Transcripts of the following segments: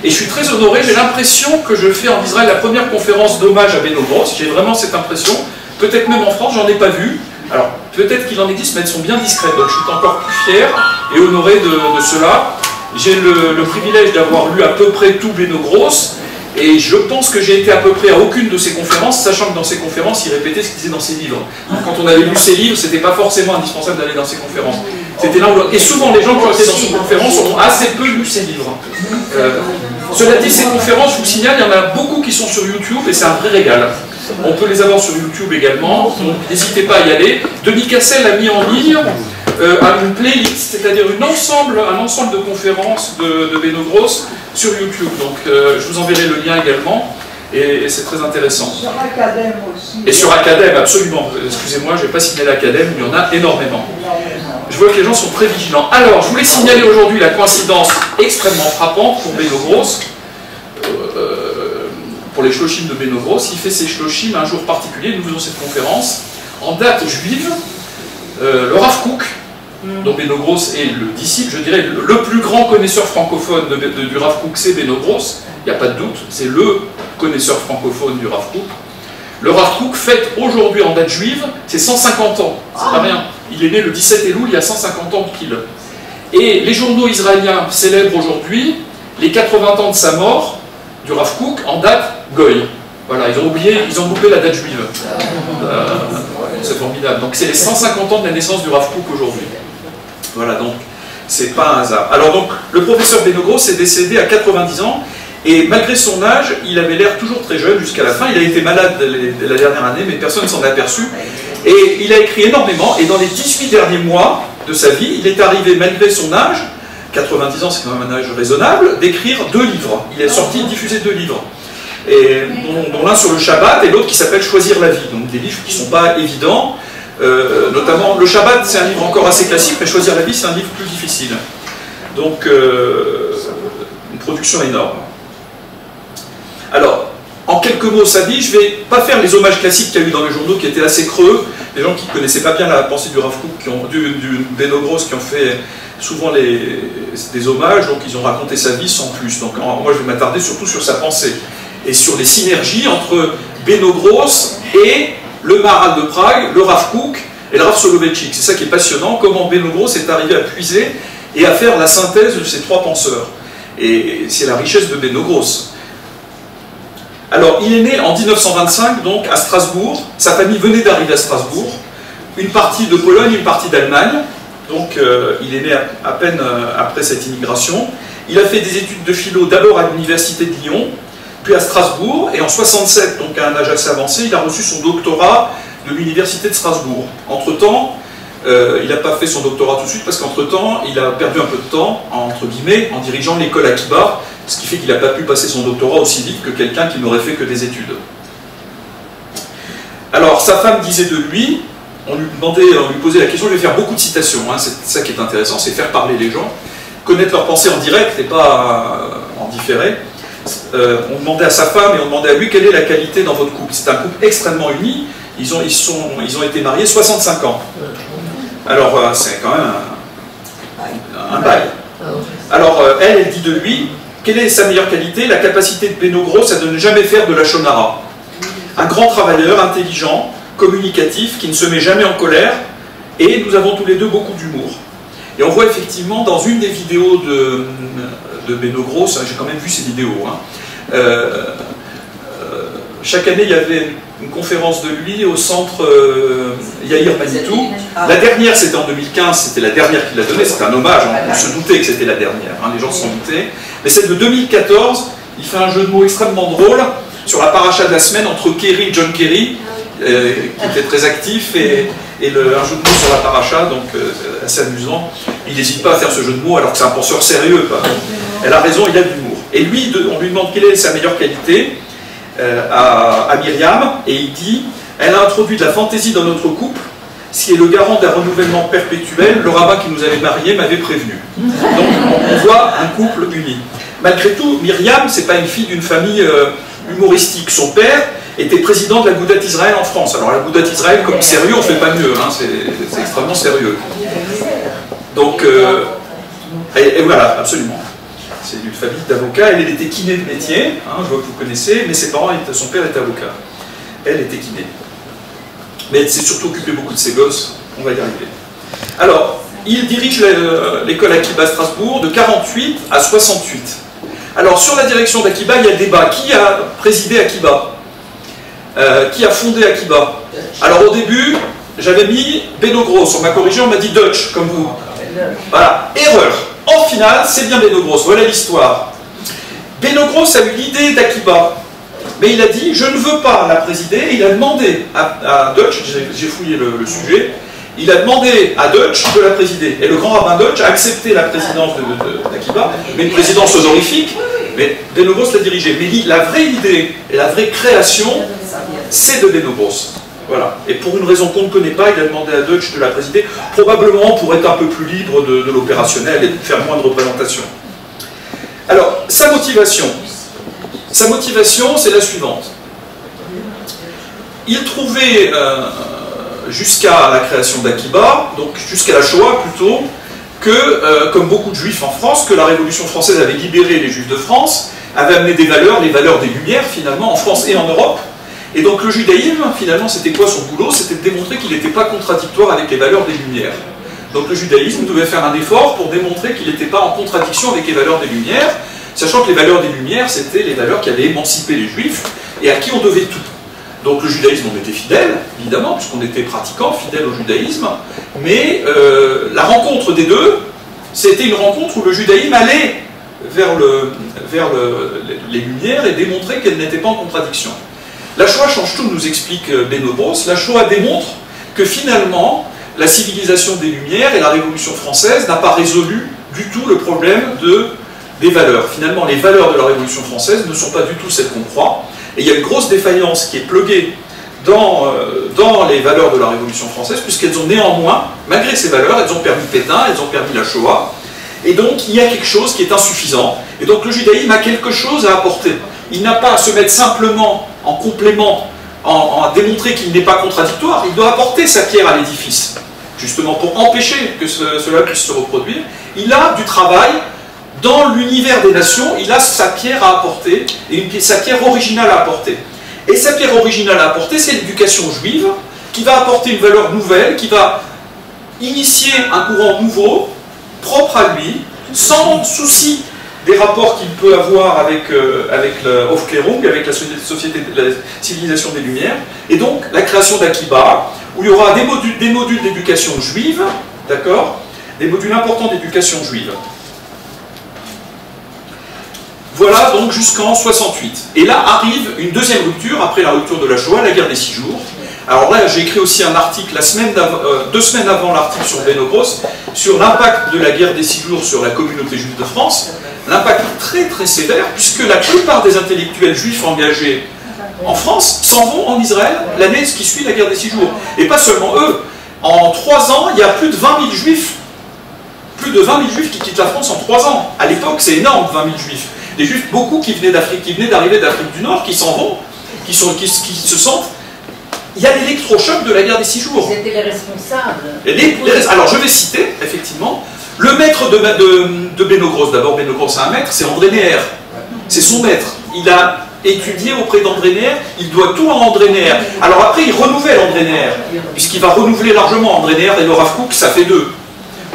Et je suis très honoré, j'ai l'impression que je fais en Israël la première conférence d'hommage à Beno Gross, j'ai vraiment cette impression, peut-être même en France, j'en ai pas vu. Alors, peut-être qu'il en existe, mais elles sont bien discrètes, donc je suis encore plus fier et honoré de cela. J'ai le privilège d'avoir lu à peu près tout Beno Gross, et je pense que j'ai été à peu près à aucune de ses conférences, sachant que dans ses conférences, il répétait ce qu'il disait dans ses livres. Donc, quand on avait lu ses livres, c'était pas forcément indispensable d'aller dans ses conférences. C'était là où... Et souvent, les gens qui ont été dans ses conférences ont assez peu lu ses livres. Cela dit, ces conférences, je vous signale, il y en a beaucoup qui sont sur YouTube, et c'est un vrai régal. On peut les avoir sur YouTube également, donc n'hésitez pas à y aller. Denis Cassel a mis en ligne une playlist, c'est-à-dire un ensemble de conférences de Beno Gross sur YouTube. Donc je vous enverrai le lien également, et c'est très intéressant. Sur Academ aussi. Et sur Academ, absolument. Excusez-moi, je n'ai pas signalé Academ, il y en a énormément. Je vois que les gens sont très vigilants. Alors, je voulais signaler aujourd'hui la coïncidence extrêmement frappante pour Beno Gross. Pour les shloshim de Beno Gross, il fait ses shloshim un jour particulier. Nous faisons cette conférence en date juive. Le Rav Kook, dont Beno Gross est le disciple, je dirais le plus grand connaisseur francophone du Rav Kook, c'est Beno Gross. Il n'y a pas de doute, c'est le connaisseur francophone du Rav Kook. Le Rav Kook fête aujourd'hui en date juive ses 150 ans. C'est pas rien. Il est né le 17 Elul, il y a 150 ans pile. Et les journaux israéliens célèbrent aujourd'hui les 80 ans de sa mort du Rav Kook en date Goy. Voilà, ils ont loupé la date juive. C'est formidable. Donc c'est les 150 ans de la naissance du Rav Kook aujourd'hui. Voilà, donc c'est pas un hasard. Alors donc, le professeur Beno Gross est décédé à 90 ans, et malgré son âge, il avait l'air toujours très jeune jusqu'à la fin. Il a été malade la dernière année, mais personne ne s'en est aperçu. Et il a écrit énormément, et dans les 18 derniers mois de sa vie, il est arrivé, malgré son âge, 90 ans c'est quand même un âge raisonnable, d'écrire 2 livres. Il est sorti, diffusé 2 livres. Et dont l'un sur le Shabbat et l'autre qui s'appelle Choisir la vie. Donc des livres qui ne sont pas évidents. Notamment, le Shabbat c'est un livre encore assez classique, mais Choisir la vie c'est un livre plus difficile. Donc une production énorme. Alors, en quelques mots sa vie, je ne vais pas faire les hommages classiques qu'il y a eu dans les journaux qui étaient assez creux. Les gens qui ne connaissaient pas bien la pensée du Rav Kook, du Beno Gross, qui ont fait souvent des hommages, donc ils ont raconté sa vie sans plus. Donc moi je vais m'attarder surtout sur sa pensée et sur les synergies entre Beno Gross et le Maharal de Prague, le Rav Kook et le Rav Soloveitchik. C'est ça qui est passionnant, comment Beno Gross est arrivé à puiser et à faire la synthèse de ces 3 penseurs. Et c'est la richesse de Beno Gross. Alors, il est né en 1925, donc à Strasbourg. Sa famille venait d'arriver à Strasbourg. Une partie de Pologne, une partie d'Allemagne. Donc, il est né à peine après cette immigration. Il a fait des études de philo d'abord à l'université de Lyon, puis à Strasbourg. Et en 67, donc à un âge assez avancé, il a reçu son doctorat de l'université de Strasbourg. Entre-temps, il n'a pas fait son doctorat tout de suite, parce qu'entre-temps, il a perdu un peu de temps, entre guillemets, en dirigeant l'école Akiba, ce qui fait qu'il n'a pas pu passer son doctorat aussi vite que quelqu'un qui n'aurait fait que des études. Alors, sa femme disait de lui, on lui posait la question, je vais faire beaucoup de citations, hein, c'est ça qui est intéressant, c'est faire parler les gens, connaître leurs pensées en direct et pas en différé. On demandait à sa femme et on demandait à lui quelle est la qualité dans votre couple. C'est un couple extrêmement uni, ils ont été mariés 65 ans. Alors, c'est quand même un bail. Alors, elle dit de lui, quelle est sa meilleure qualité? La capacité de Beno Gross à ne jamais faire de la shonara. Un grand travailleur, intelligent, communicatif, qui ne se met jamais en colère, et nous avons tous les deux beaucoup d'humour. Et on voit effectivement dans une des vidéos de Beno Gross, j'ai quand même vu ces vidéos, hein, chaque année il y avait une conférence de lui au centre Yair Manitou. La dernière c'était en 2015, c'était la dernière qu'il a donnée, c'était un hommage, on se doutait que c'était la dernière, hein, les gens s'en doutaient. Mais celle de 2014, il fait un jeu de mots extrêmement drôle sur la paracha de la semaine entre Kerry et John Kerry, qui était très actif, et un jeu de mots sur la paracha, donc assez amusant. Il n'hésite pas à faire ce jeu de mots alors que c'est un penseur sérieux. Elle a raison, il a de l'humour. Et lui, on lui demande quelle est sa meilleure qualité à Myriam, et il dit « Elle a introduit de la fantaisie dans notre couple, ce qui est le garant d'un renouvellement perpétuel, le rabbin qui nous avait mariés m'avait prévenu. » Donc on voit un couple uni. Malgré tout, Myriam, c'est pas une fille d'une famille humoristique. Son père était président de la Goudat Israël en France. Alors la Goudat Israël, comme sérieux, on fait pas mieux, hein, c'est extrêmement sérieux. Donc, et voilà, absolument. C'est une famille d'avocats. Elle était kiné de métier, hein, je vois que vous connaissez, mais son père était avocat. Elle était kiné. Mais elle s'est surtout occupée beaucoup de ses gosses. On va y arriver. Alors, il dirige l'école Akiba à Strasbourg de 48 à 68. Alors, sur la direction d'Akiba, il y a débat. Qui a présidé Akiba? Qui a fondé Akiba? Alors, au début, j'avais mis Benno Gross. On m'a corrigé, on m'a dit Dutch, comme vous. Voilà, erreur. En finale, c'est bien Benno Gross. Voilà l'histoire. Benno Gross a eu l'idée d'Akiba. Mais il a dit, je ne veux pas la présider. Et il a demandé à Dutch, j'ai fouillé le sujet, il a demandé à Dutch de la présider. Et le grand rabbin Dutch a accepté la présidence d'Akiba, mais une présidence honorifique, mais Benno Gross l'a dirigée. Mais la vraie idée et la vraie création, c'est de Benno Gross. Voilà. Et pour une raison qu'on ne connaît pas, il a demandé à Dutch de la présider, probablement pour être un peu plus libre de l'opérationnel et de faire moins de représentation. Alors, sa motivation, c'est la suivante. Il trouvait, jusqu'à la création d'Akiba, donc jusqu'à la Shoah plutôt, que, comme beaucoup de juifs en France, que la Révolution française avait libéré les juifs de France, avait amené des valeurs, les valeurs des Lumières finalement, en France et en Europe. Et donc le judaïsme, finalement, c'était quoi son boulot? C'était de démontrer qu'il n'était pas contradictoire avec les valeurs des Lumières. Donc le judaïsme devait faire un effort pour démontrer qu'il n'était pas en contradiction avec les valeurs des Lumières, sachant que les valeurs des Lumières, c'était les valeurs qui avaient émancipé les Juifs et à qui on devait tout. Donc le judaïsme, on était fidèle, évidemment, puisqu'on était pratiquants, fidèles au judaïsme, mais la rencontre des deux, c'était une rencontre où le judaïsme allait vers les Lumières et démontrait qu'elle n'était pas en contradiction. La Shoah change tout, nous explique Benno Gross. La Shoah démontre que finalement, la civilisation des Lumières et la Révolution française n'a pas résolu du tout le problème des valeurs. Finalement, les valeurs de la Révolution française ne sont pas du tout celles qu'on croit. Et il y a une grosse défaillance qui est pluguée dans les valeurs de la Révolution française, puisqu'elles ont néanmoins, malgré ces valeurs, elles ont permis Pétain, elles ont permis la Shoah. Et donc, il y a quelque chose qui est insuffisant. Et donc, le judaïsme a quelque chose à apporter. Il n'a pas à se mettre simplement en complément, à démontrer qu'il n'est pas contradictoire. Il doit apporter sa pierre à l'édifice, justement pour empêcher que cela puisse se reproduire. Il a du travail dans l'univers des nations, il a sa pierre à apporter, et sa pierre originale à apporter. Et sa pierre originale à apporter, c'est l'éducation juive, qui va apporter une valeur nouvelle, qui va initier un courant nouveau, propre à lui, sans souci des rapports qu'il peut avoir avec l'Aufklärung, avec la société, la civilisation des Lumières, et donc la création d'Akiba, où il y aura des modules d'éducation juive, d'accord, des modules importants d'éducation juive. Voilà donc jusqu'en 68. Et là arrive une deuxième rupture, après la rupture de la Shoah, la guerre des 6 jours. Alors là, j'ai écrit aussi un article 2 semaines avant l'article sur Benno Gross, sur l'impact de la guerre des 6 jours sur la communauté juive de France. L'impact très très sévère, puisque la plupart des intellectuels juifs engagés en France s'en vont en Israël l'année qui suit la guerre des 6 jours. Et pas seulement eux. En 3 ans, il y a plus de 20 000 juifs. Plus de 20 000 juifs qui quittent la France en 3 ans. À l'époque, c'est énorme, 20 000 juifs. Des juifs, beaucoup qui venaient d'arriver d'Afrique du Nord, qui s'en vont, qui se sentent. Il y a l'électrochoc de la guerre des 6 jours. C'était les responsables. Alors je vais citer, effectivement, le maître de Benno Gross. D'abord, Benno Gross a un maître, c'est André Neher. C'est son maître. Il a étudié auprès d'André Neher, il doit tout à André Neher. Alors après, il renouvelle André Neher, puisqu'il va renouveler largement André Neher et le Rav Kook, ça fait 2.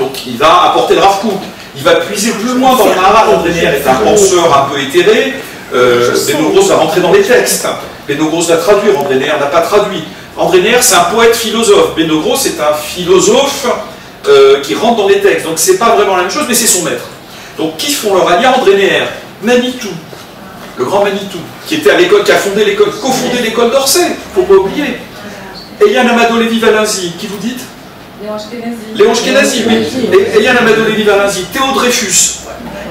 Donc il va apporter le Rav Kook. Il va puiser plus loin dans le Maharal. André Neher est un penseur un peu éthéré. Benno Gross va rentrer dans les textes. Benno Gross va traduire, André Neher n'a pas traduit. André Neher, c'est un poète-philosophe. Benno Gross, c'est un philosophe qui rentre dans les textes. Donc c'est pas vraiment la même chose, mais c'est son maître. Donc qui font leur alliance? André Neher, Manitou, le grand Manitou, qui était à l'école, qui a fondé l'école, cofondé l'école d'Orsay, faut pas oublier. Eliane Amado Lévy-Valenzy, qui vous dites? Léon Ashkenazi, oui. Eliane Amado Lévy-Valenzy, Théo Dreyfus,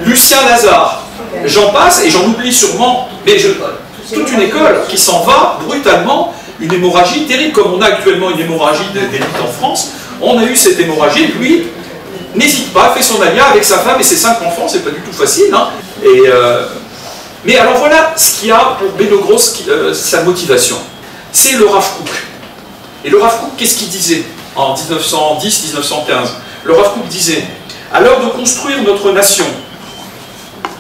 Lucien Lazare, j'en passe et j'en oublie sûrement, mais toute une école qui s'en va brutalement, une hémorragie terrible, comme on a actuellement une hémorragie d'élite en France. On a eu cette hémorragie, lui n'hésite pas, fait son alliance avec sa femme et ses 5 enfants, c'est pas du tout facile. Hein. Mais alors voilà ce qu'il y a pour Benno Gross, sa motivation. C'est le Rav Kook. Et le Rav Kook, qu'est-ce qu'il disait en 1910-1915? Le Rav Kook disait, à l'heure de construire notre nation,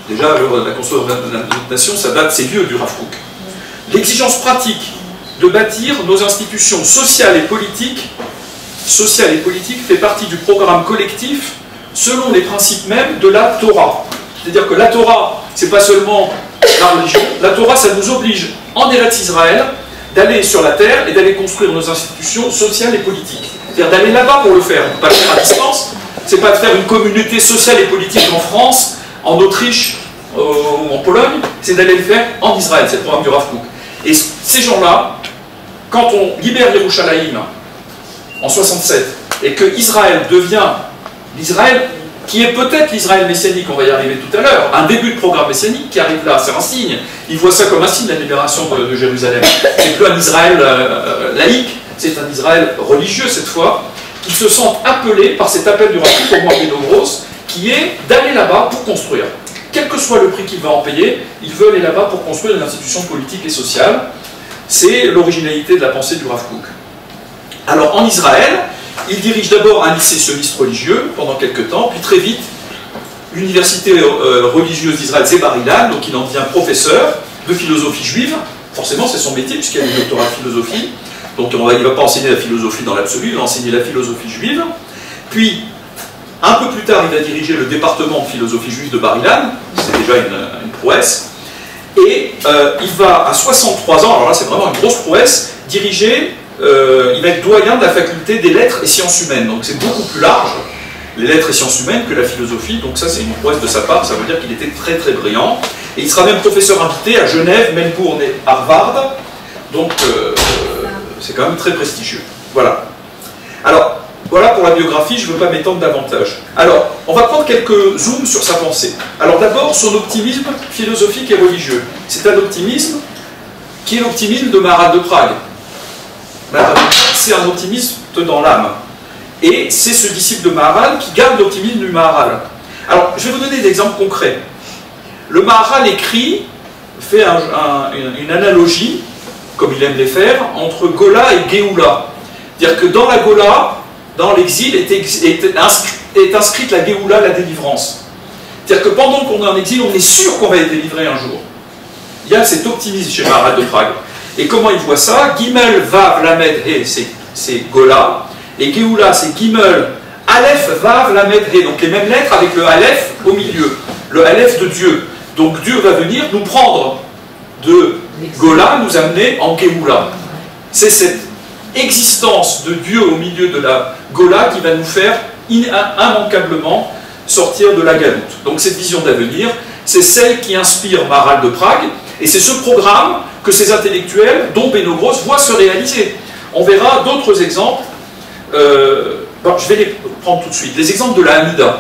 Déjà, la construction de notre nation, ça date, c'est vieux du Rav Kook. L'exigence pratique de bâtir nos institutions sociales et politiques fait partie du programme collectif selon les principes mêmes de la Torah. C'est-à-dire que la Torah, c'est pas seulement la religion, la Torah, ça nous oblige, en Eretz Israël, d'aller sur la terre et d'aller construire nos institutions sociales et politiques. C'est-à-dire d'aller là-bas pour le faire. On ne peut pas le faire à distance. C'est pas de faire une communauté sociale et politique en France, en Autriche ou en Pologne, c'est d'aller le faire en Israël. C'est le programme du Rav Kook. Et ces gens-là, quand on libère Yerushalayim en 67 et que Israël devient l'Israël qui est peut-être l'Israël messianique, on va y arriver tout à l'heure, un début de programme messianique qui arrive là, c'est un signe. Ils voient ça comme un signe, la libération de Jérusalem. C'est plus un Israël laïque, c'est un Israël religieux cette fois, qui se sentent appelés par cet appel du Rav Kook au mois Benogros, qui est d'aller là-bas pour construire. Quel que soit le prix qu'il va en payer, il veut aller là-bas pour construire une institution politique et sociale. C'est l'originalité de la pensée du Rav Kook. Alors en Israël, il dirige d'abord un lycée sioniste religieux pendant quelques temps, puis très vite, l'université religieuse d'Israël, c'est Bar Ilan, donc il en devient professeur de philosophie juive. Forcément, c'est son métier, puisqu'il a un doctorat de philosophie. Donc il ne va pas enseigner la philosophie dans l'absolu, il va enseigner la philosophie juive. Puis, un peu plus tard, il va diriger le département de philosophie juive de Bar Ilan, c'est déjà une prouesse. Et il va, à 63 ans, alors là c'est vraiment une grosse prouesse, diriger, il va être doyen de la faculté des lettres et sciences humaines. Donc c'est beaucoup plus large, les lettres et sciences humaines, que la philosophie. Donc ça c'est une prouesse de sa part, ça veut dire qu'il était très très brillant. Et il sera même professeur invité à Genève, Melbourne et Harvard. Donc c'est quand même très prestigieux. Voilà. Alors, voilà pour la biographie, je ne veux pas m'étendre davantage. Alors, on va prendre quelques zooms sur sa pensée. Alors d'abord, son optimisme philosophique et religieux. C'est un optimisme qui est l'optimisme de Maharal de Prague. Maharal de Prague, c'est un optimisme dans l'âme. Et c'est ce disciple de Maharal qui garde l'optimisme du Maharal. Alors, je vais vous donner des exemples concrets. Le Maharal écrit, fait une analogie, comme il aime les faire, entre Gola et Géoula. C'est-à-dire que dans la Gola, dans l'exil, est inscrite la Géoula, la délivrance. C'est-à-dire que pendant qu'on est en exil, on est sûr qu'on va être délivré un jour. Il y a cet optimisme chez Maharal de Prague. Et comment il voit ça? Gimel, Vav, Lamed, He, c'est Gola. Et Géoula, c'est Gimel, Aleph, Vav, Lamed, He. Donc les mêmes lettres avec le Aleph au milieu. Le Aleph de Dieu. Donc Dieu va venir nous prendre de Gola, nous amener en Géoula. C'est cette existence de Dieu au milieu de la Gola qui va nous faire immanquablement sortir de la galoute. Donc cette vision d'avenir, c'est celle qui inspire Maharal de Prague, et c'est ce programme que ces intellectuels, dont Benogros, voient se réaliser. On verra d'autres exemples, je vais les prendre tout de suite. Les exemples de la Hamida.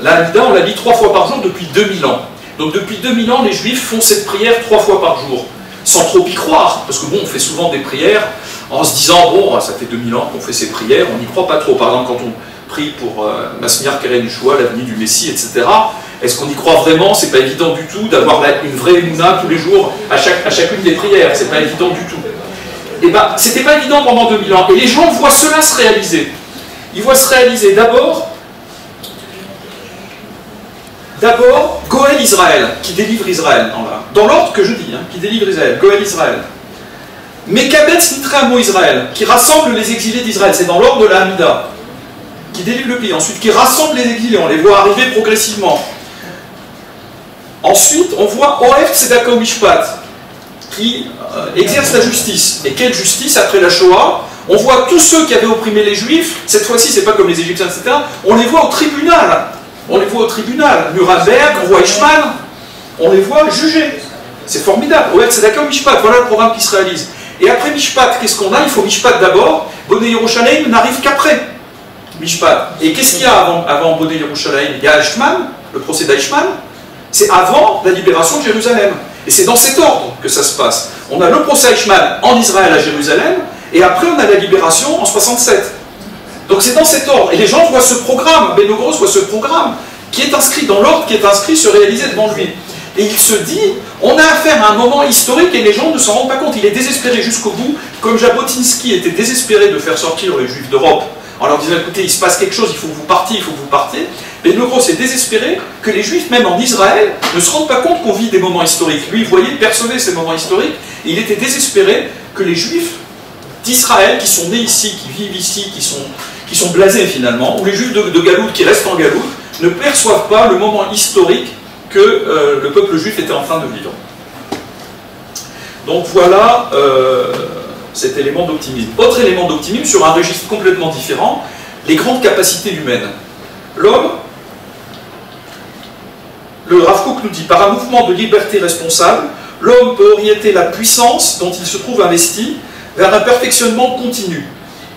La Hamida, on la lit 3 fois par jour depuis 2000 ans. Donc depuis 2000 ans, les Juifs font cette prière 3 fois par jour, sans trop y croire, parce que bon, on fait souvent des prières en se disant, bon, ça fait 2000 ans qu'on fait ces prières, on n'y croit pas trop. Par exemple, quand on prie pour Masmiar Keren Yeshua, l'avenue du Messie, etc., est-ce qu'on y croit vraiment? C'est pas évident du tout d'avoir une vraie émouna tous les jours à chacune des prières, c'est pas évident du tout. Et bien, c'était pas évident pendant 2000 ans, et les gens voient cela se réaliser. Ils voient se réaliser d'abord Goël Israël, qui délivre Israël, dans l'ordre que je dis, qui délivre Israël, Goël Israël. Mekabetz Nitramo Israël, qui rassemble les exilés d'Israël, c'est dans l'ordre de la Hamida, qui délivre le pays. Ensuite, qui rassemble les exilés, on les voit arriver progressivement. Ensuite, on voit Oef Tzedaka Mishpat, qui exerce la justice. Et quelle justice après la Shoah? On voit tous ceux qui avaient opprimé les Juifs, cette fois-ci, c'est pas comme les Égyptiens, etc., on les voit au tribunal. On les voit au tribunal. Nuremberg, on voit Eichmann, on les voit jugés. C'est formidable. Oef Tzedaka Mishpat, voilà le programme qui se réalise. Et après Mishpat, qu'est-ce qu'on a? Il faut Mishpat d'abord. Bonné Yerushalayim n'arrive qu'après Mishpat. Et qu'est-ce qu'il y a avant Bonné Yerushalayim? Il y a Eichmann, le procès d'Eichmann. C'est avant la libération de Jérusalem. Et c'est dans cet ordre que ça se passe. On a le procès Eichmann en Israël à Jérusalem, et après on a la libération en 67. Donc c'est dans cet ordre. Et les gens voient ce programme, Benogros voit ce programme, qui est inscrit dans l'ordre, qui est inscrit, se réaliser devant lui. Et il se dit, on a affaire à un moment historique et les gens ne s'en rendent pas compte. Il est désespéré jusqu'au bout, comme Jabotinsky était désespéré de faire sortir les Juifs d'Europe, en leur disant, écoutez, il se passe quelque chose, il faut que vous partiez, il faut que vous partiez. Beno-Gross est désespéré que les Juifs, même en Israël, ne se rendent pas compte qu'on vit des moments historiques. Lui, il voyait, percevait ces moments historiques, et il était désespéré que les Juifs d'Israël, qui sont nés ici, qui vivent ici, qui sont blasés finalement, ou les Juifs de Galoute qui restent en Galoute, ne perçoivent pas le moment historique que le peuple juif était en train de vivre. Donc voilà cet élément d'optimisme. Autre élément d'optimisme sur un registre complètement différent, les grandes capacités humaines. L'homme, le Rav Kook nous dit, par un mouvement de liberté responsable, l'homme peut orienter la puissance dont il se trouve investi vers un perfectionnement continu.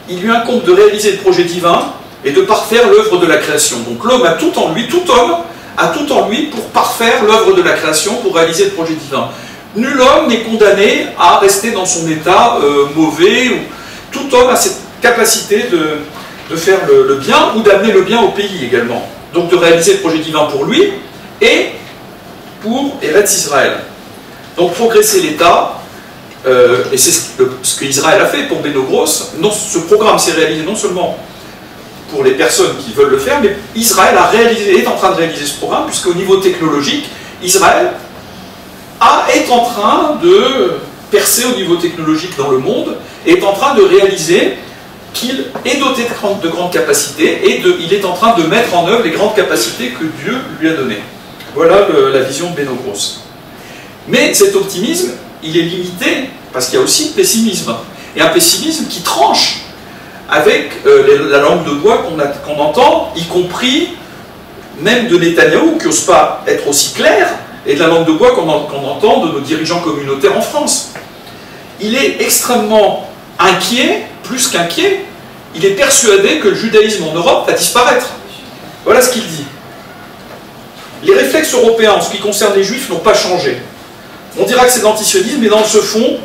Il lui incombe de réaliser le projet divin et de parfaire l'œuvre de la création. Donc l'homme a tout en lui, tout homme a tout en lui pour parfaire l'œuvre de la création, pour réaliser le projet divin. Nul homme n'est condamné à rester dans son état mauvais. Tout homme a cette capacité de faire le bien ou d'amener le bien au pays également. Donc de réaliser le projet divin pour lui et pour Eretz Israël. Donc progresser l'État, et c'est ce qu'Israël a fait pour Beno-Gross. Ce programme s'est réalisé non seulement pour les personnes qui veulent le faire, mais Israël est en train de réaliser ce programme, puisqu'au niveau technologique, Israël est en train de percer au niveau technologique dans le monde, et est en train de réaliser qu'il est doté de grandes capacités, et il est en train de mettre en œuvre les grandes capacités que Dieu lui a données. Voilà la vision de Beno-Gross. Mais cet optimisme, il est limité, parce qu'il y a aussi le pessimisme, et un pessimisme qui tranche avec la langue de bois qu'on entend, y compris même de Netanyahou, qui n'ose pas être aussi clair, et de la langue de bois qu'on entend de nos dirigeants communautaires en France. Il est extrêmement inquiet, plus qu'inquiet, il est persuadé que le judaïsme en Europe va disparaître. Voilà ce qu'il dit. Les réflexes européens en ce qui concerne les juifs n'ont pas changé. On dira que c'est de l'antisionisme, mais dans ce fond,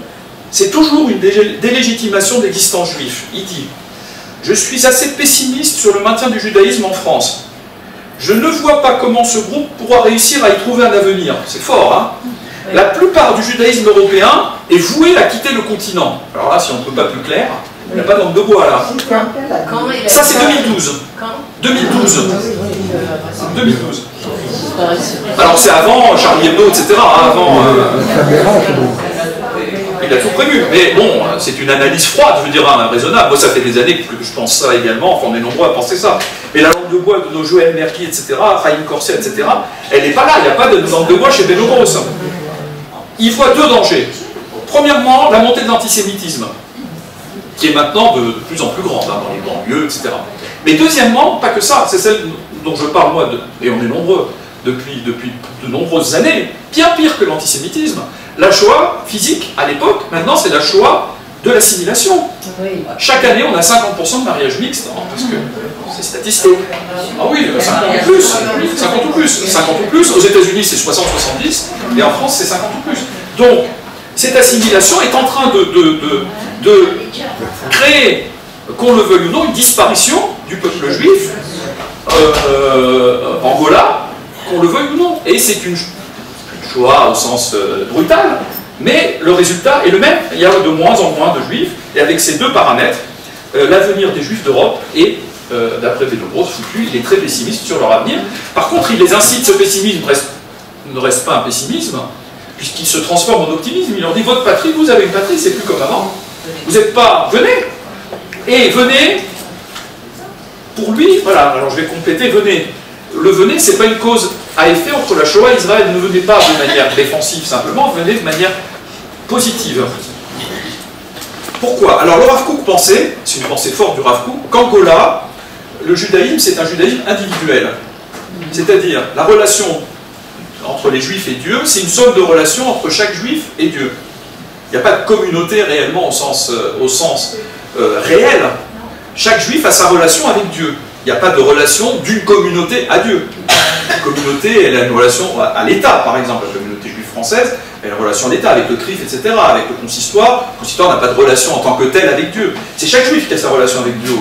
c'est toujours une délégitimation de l'existence juive. Il dit « Je suis assez pessimiste sur le maintien du judaïsme en France. Je ne vois pas comment ce groupe pourra réussir à y trouver un avenir. » C'est fort, hein? La plupart du judaïsme européen est voué à quitter le continent. Alors là, si on ne peut pas plus clair, il n'y a pas de langue de bois là. Ça, c'est 2012. 2012. 2012. Alors c'est avant Charlie Hebdo, etc. Avant. Il a tout prévu. Mais bon, c'est une analyse froide, je veux dire, raisonnable. Moi, ça fait des années que je pense ça également. Enfin, on est nombreux à penser ça. Mais la langue de bois de nos Joël Merki, etc., Chaim Corset, etc., elle n'est pas là. Il n'y a pas de langue de bois chez Beno-Gross. Il voit deux dangers. Premièrement, la montée de l'antisémitisme, qui est maintenant de plus en plus grande, hein, dans les banlieues, etc. Mais deuxièmement, pas que ça, c'est celle dont je parle moi, et on est nombreux depuis de nombreuses années, bien pire que l'antisémitisme. La Shoah physique, à l'époque, maintenant c'est la Shoah de l'assimilation. Oui. Chaque année, on a 50% de mariages mixtes, hein, parce que c'est statistique. Ah oui, 50 ou plus. 50 ou plus. 50 ou plus. Aux États-Unis, c'est 60-70, et en France, c'est 50 ou plus. Donc, cette assimilation est en train de créer, qu'on le veuille ou non, une disparition du peuple juif, Angola, qu'on le veuille ou non. Et c'est une Shoah au sens brutal, mais le résultat est le même. Il y a de moins en moins de juifs, et avec ces deux paramètres, l'avenir des juifs d'Europe est, d'après Beno-Gross, foutu. Il est très pessimiste sur leur avenir. Par contre, il les incite, ce pessimisme ne reste pas un pessimisme, puisqu'il se transforme en optimisme. Il leur dit, votre patrie, vous avez une patrie, c'est plus comme avant. Vous n'êtes pas... Venez. Et venez, pour lui, voilà, alors je vais compléter, venez. Le venez, c'est pas une cause à effet entre la Shoah et Israël. Ne venez pas de manière défensive simplement, venez de manière positive. Pourquoi? Alors le Rav Kook pensait, c'est une pensée forte du Rav Kook, qu'Angola, le judaïsme, c'est un judaïsme individuel. C'est-à-dire, la relation entre les juifs et Dieu, c'est une somme de relations entre chaque juif et Dieu. Il n'y a pas de communauté réellement au sens réel. Chaque juif a sa relation avec Dieu. Il n'y a pas de relation d'une communauté à Dieu. La communauté, elle a une relation à l'État, par exemple. La communauté juive française, elle a une relation à l'État, avec le CRIF, etc., avec le consistoire. Le consistoire n'a pas de relation en tant que tel avec Dieu. C'est chaque juif qui a sa relation avec Dieu,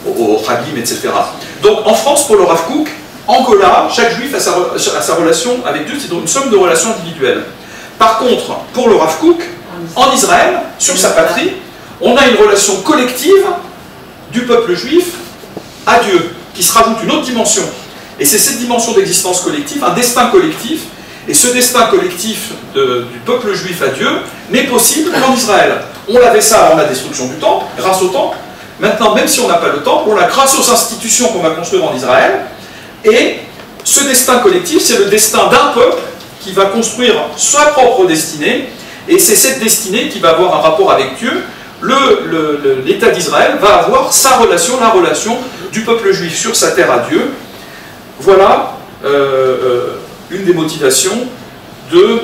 au Chagim, etc. Donc en France, pour le Rav Kook, Angola, chaque juif a sa relation avec Dieu, c'est donc une somme de relations individuelles. Par contre, pour le Rav Kook, en Israël, sur sa patrie, on a une relation collective du peuple juif à Dieu. qui se rajoute une autre dimension. Et c'est cette dimension d'existence collective, un destin collectif, et ce destin collectif du peuple juif à Dieu n'est possible qu'en Israël. On avait ça avant la destruction du temple, grâce au temple. Maintenant, même si on n'a pas le temple, on l'a grâce aux institutions qu'on va construire en Israël. Et ce destin collectif, c'est le destin d'un peuple qui va construire sa propre destinée, et c'est cette destinée qui va avoir un rapport avec Dieu. L'État d'Israël va avoir sa relation, la relation du peuple juif sur sa terre à Dieu. Voilà une des motivations de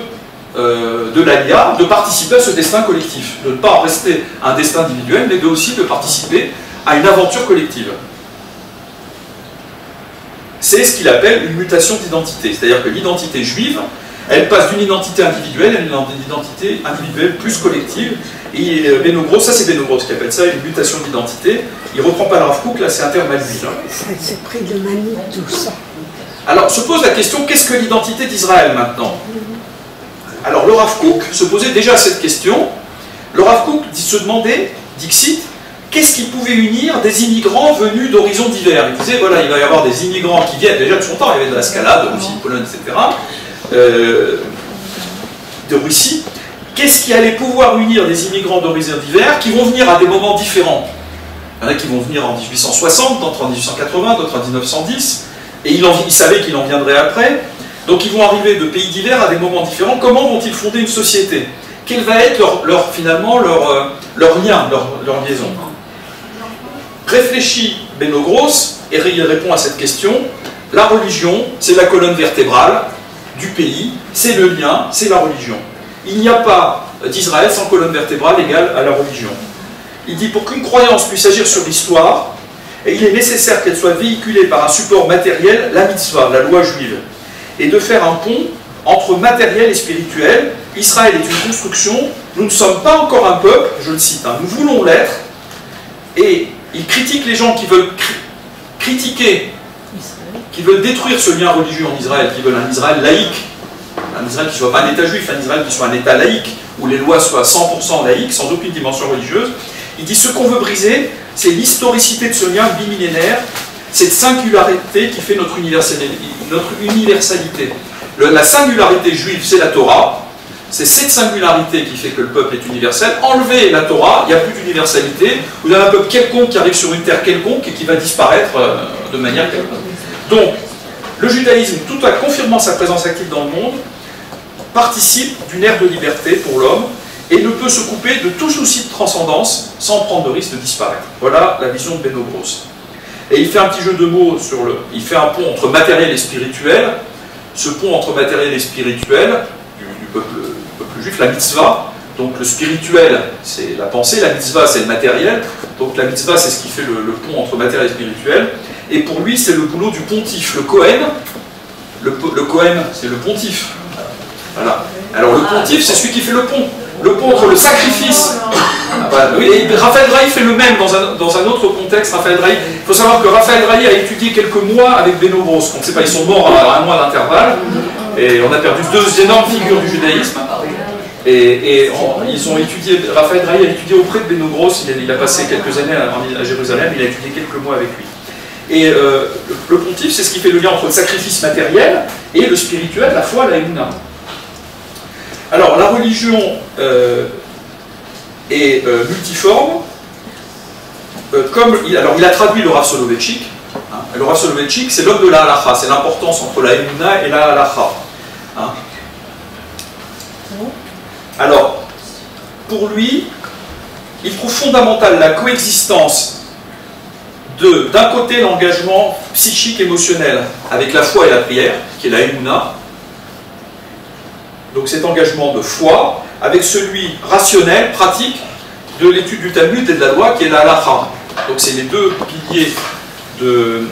l'Aliyah, de participer à ce destin collectif, de ne pas en rester à un destin individuel, mais aussi de participer à une aventure collective. C'est ce qu'il appelle une mutation d'identité, c'est-à-dire que l'identité juive, elle passe d'une identité individuelle à une identité individuelle plus collective. Et Beno Gross, ça c'est Beno Gross qui appelle ça une mutation d'identité. Il ne reprend pas le Rav Kook, là c'est un terme à lui. C'est pris de Mani, tout ça. Alors se pose la question, qu'est-ce que l'identité d'Israël maintenant? Alors le Rav Kook se posait déjà cette question. Le Rav Kook se demandait, Dixit, qu'est-ce qui pouvait unir des immigrants venus d'horizons divers? Il disait, voilà, il va y avoir des immigrants qui viennent déjà de son temps, il y avait de la Scala, de Russie, de Pologne, etc. De Russie. Qu'est-ce qui allait pouvoir unir des immigrants d'horizons divers qui vont venir à des moments différents? Il y en a qui vont venir en 1860, d'autres en 1880, d'autres en 1910, et il savait qu'il en viendrait après. Donc ils vont arriver de pays divers à des moments différents. Comment vont-ils fonder une société? Quel va être finalement leur lien, leur liaison? Réfléchit Beno Gross et il répond à cette question. La religion, c'est la colonne vertébrale du pays, c'est le lien, c'est la religion. Il n'y a pas d'Israël sans colonne vertébrale égale à la religion. Il dit, pour qu'une croyance puisse agir sur l'histoire, il est nécessaire qu'elle soit véhiculée par un support matériel, la mitzvah, la loi juive, et de faire un pont entre matériel et spirituel. Israël est une construction, nous ne sommes pas encore un peuple, je le cite, nous voulons l'être, et il critique les gens qui veulent critiquer, qui veulent détruire ce lien religieux en Israël, qui veulent un Israël laïque, un Israël qui ne soit pas un État juif, un Israël qui soit un État laïque, où les lois soient 100% laïques, sans aucune dimension religieuse. Il dit, ce qu'on veut briser, c'est l'historicité de ce lien bimillénaire, cette singularité qui fait notre universalité. La singularité juive, c'est la Torah, c'est cette singularité qui fait que le peuple est universel. Enlevez la Torah, il n'y a plus d'universalité, vous avez un peuple quelconque qui arrive sur une terre quelconque et qui va disparaître de manière quelconque. Donc, le judaïsme, tout en confirmant sa présence active dans le monde, participe d'une ère de liberté pour l'homme et ne peut se couper de tout souci de transcendance sans prendre le risque de disparaître. Voilà la vision de Beno Gross. Et il fait un petit jeu de mots il fait un pont entre matériel et spirituel. Ce pont entre matériel et spirituel du peuple juif, la mitzvah. Donc le spirituel, c'est la pensée, la mitzvah, c'est le matériel. Donc la mitzvah, c'est ce qui fait le pont entre matériel et spirituel. Et pour lui, c'est le boulot du pontife. Le Kohen, c'est le pontife. Voilà. Alors le pontife, c'est celui qui fait le pont. Le pont entre le sacrifice. Oui, et Raphaël Drahi fait le même dans un autre contexte. Raphaël Drahi, il faut savoir que Raphaël Drahi a étudié quelques mois avec Beno Gross. On ne sait pas, ils sont morts à un mois d'intervalle. Et on a perdu deux énormes figures du judaïsme. Ils ont étudié, Raphaël Drahi a étudié auprès de Beno Gross. Il a passé quelques années à Jérusalem. Il a étudié quelques mois avec lui. Et le pontife, c'est ce qui fait le lien entre le sacrifice matériel et le spirituel, la foi, la émouna. Alors, la religion est multiforme. Il a traduit le Rav Soloveitchik. Le Rav Soloveitchik, c'est l'homme de la halacha, c'est l'importance entre la émouna et la halacha. Alors, pour lui, il trouve fondamentale la coexistence d'un côté l'engagement psychique émotionnel avec la foi et la prière, qui est la émouna, donc cet engagement de foi, avec celui rationnel, pratique, de l'étude du Talmud et de la loi, qui est la halacha. Donc c'est les deux piliers de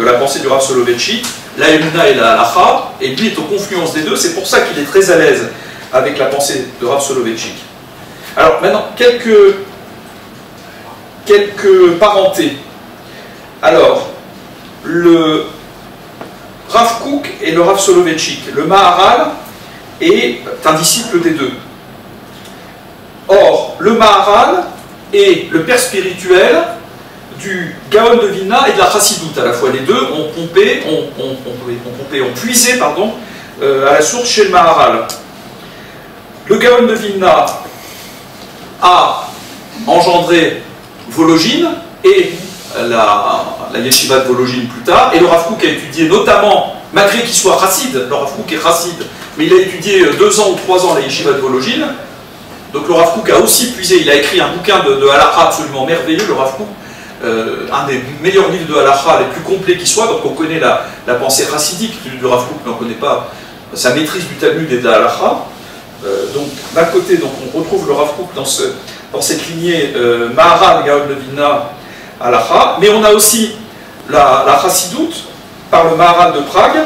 la pensée du Rav Soloveitchik, la émouna et la halacha, et lui est aux confluences des deux, c'est pour ça qu'il est très à l'aise avec la pensée de Rav Soloveitchik. Alors maintenant, quelques parentés. Alors, le Rav Kook et le Rav Soloveitchik, le Maharal est un disciple des deux. Or, le Maharal est le père spirituel du Gaon de Vilna et de la Chassidoute. À la fois, les deux ont puisé pardon, à la source chez le Maharal. Le Gaon de Vilna a engendré Volojine et la yeshiva de Volojine plus tard, et le Rav Kook a étudié notamment, malgré qu'il soit chassid, le Rav Kook est chassid, mais il a étudié 2 ans ou 3 ans la yeshiva de Volojine. Donc le Rav Kook a aussi puisé, il a écrit un bouquin de halakha absolument merveilleux, le Rav Kook, un des meilleurs livres de halakha les plus complets qui soit. Donc on connaît la pensée chassidique du Rav Kook, mais on ne connaît pas sa maîtrise du Talmud et de la halakha. Donc d'un côté, donc, on retrouve le Rav Kook dans cette lignée Maharal, Gaon de Vilna, halakha, mais on a aussi la Chassidoute par le Maharal de Prague.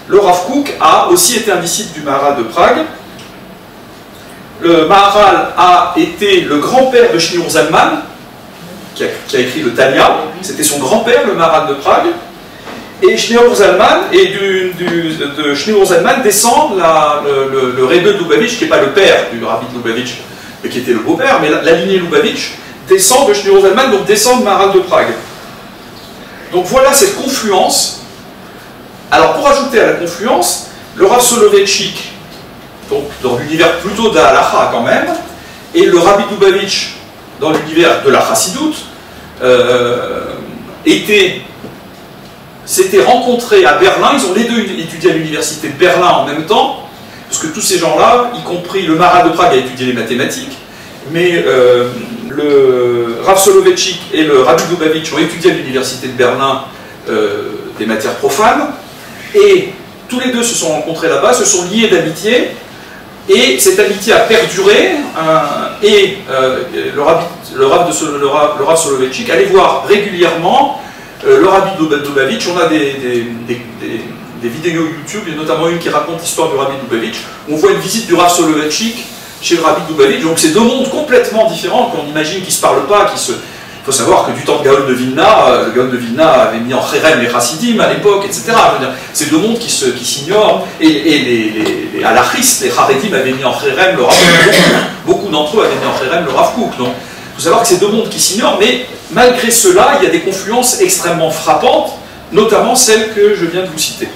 Le Rav Kook a aussi été un disciple du Maharal de Prague. Le Maharal a été le grand-père de Shneur Zalman, qui a écrit le Tanya. C'était son grand-père, le Maharal de Prague. Et Shneur Zalman, et de Shneur Zalman descend le Rebbe de Lubavitch, qui n'est pas le père du Rabbi de Lubavitch, mais qui était le beau-père, mais la lignée Lubavitch descend de Shneur Zalman, donc descend de Maharal de Prague. Donc voilà cette confluence. Alors pour ajouter à la confluence, le Rav Soloveitchik, donc dans l'univers plutôt de la halakha quand même, et le Rabbi de Lubavitch dans l'univers de la Chassidoute, s'étaient rencontrés à Berlin. Ils ont les deux étudié à l'université de Berlin en même temps, parce que tous ces gens-là, y compris le Maharal de Prague, a étudié les mathématiques, mais le Rav Soloveitchik et le Rabbi de Lubavitch ont étudié à l'université de Berlin des matières profanes, et tous les deux se sont rencontrés là-bas, se sont liés d'amitié, et cette amitié a perduré, et le Rav Soloveitchik allait voir régulièrement le Rabbi de Lubavitch. On a des vidéos YouTube, et notamment une qui raconte l'histoire du Rabbi de Lubavitch, où on voit une visite du Rav Soloveitchik chez le Rabbi de Lubavitch. Donc c'est deux mondes complètement différents, qu'on imagine qu'ils ne se parlent pas, Il faut savoir que du temps de Gaon de Vilna, le Gaon de Vilna avait mis en Kherem les Chassidim à l'époque, etc. C'est deux mondes qui s'ignorent, et les halachistes, les Haredim avaient mis en Kherem le Rav Kook. Beaucoup d'entre eux avaient mis en Kherem le Rav Kook. Donc il faut savoir que c'est deux mondes qui s'ignorent, mais malgré cela, il y a des confluences extrêmement frappantes, notamment celles que je viens de vous citer.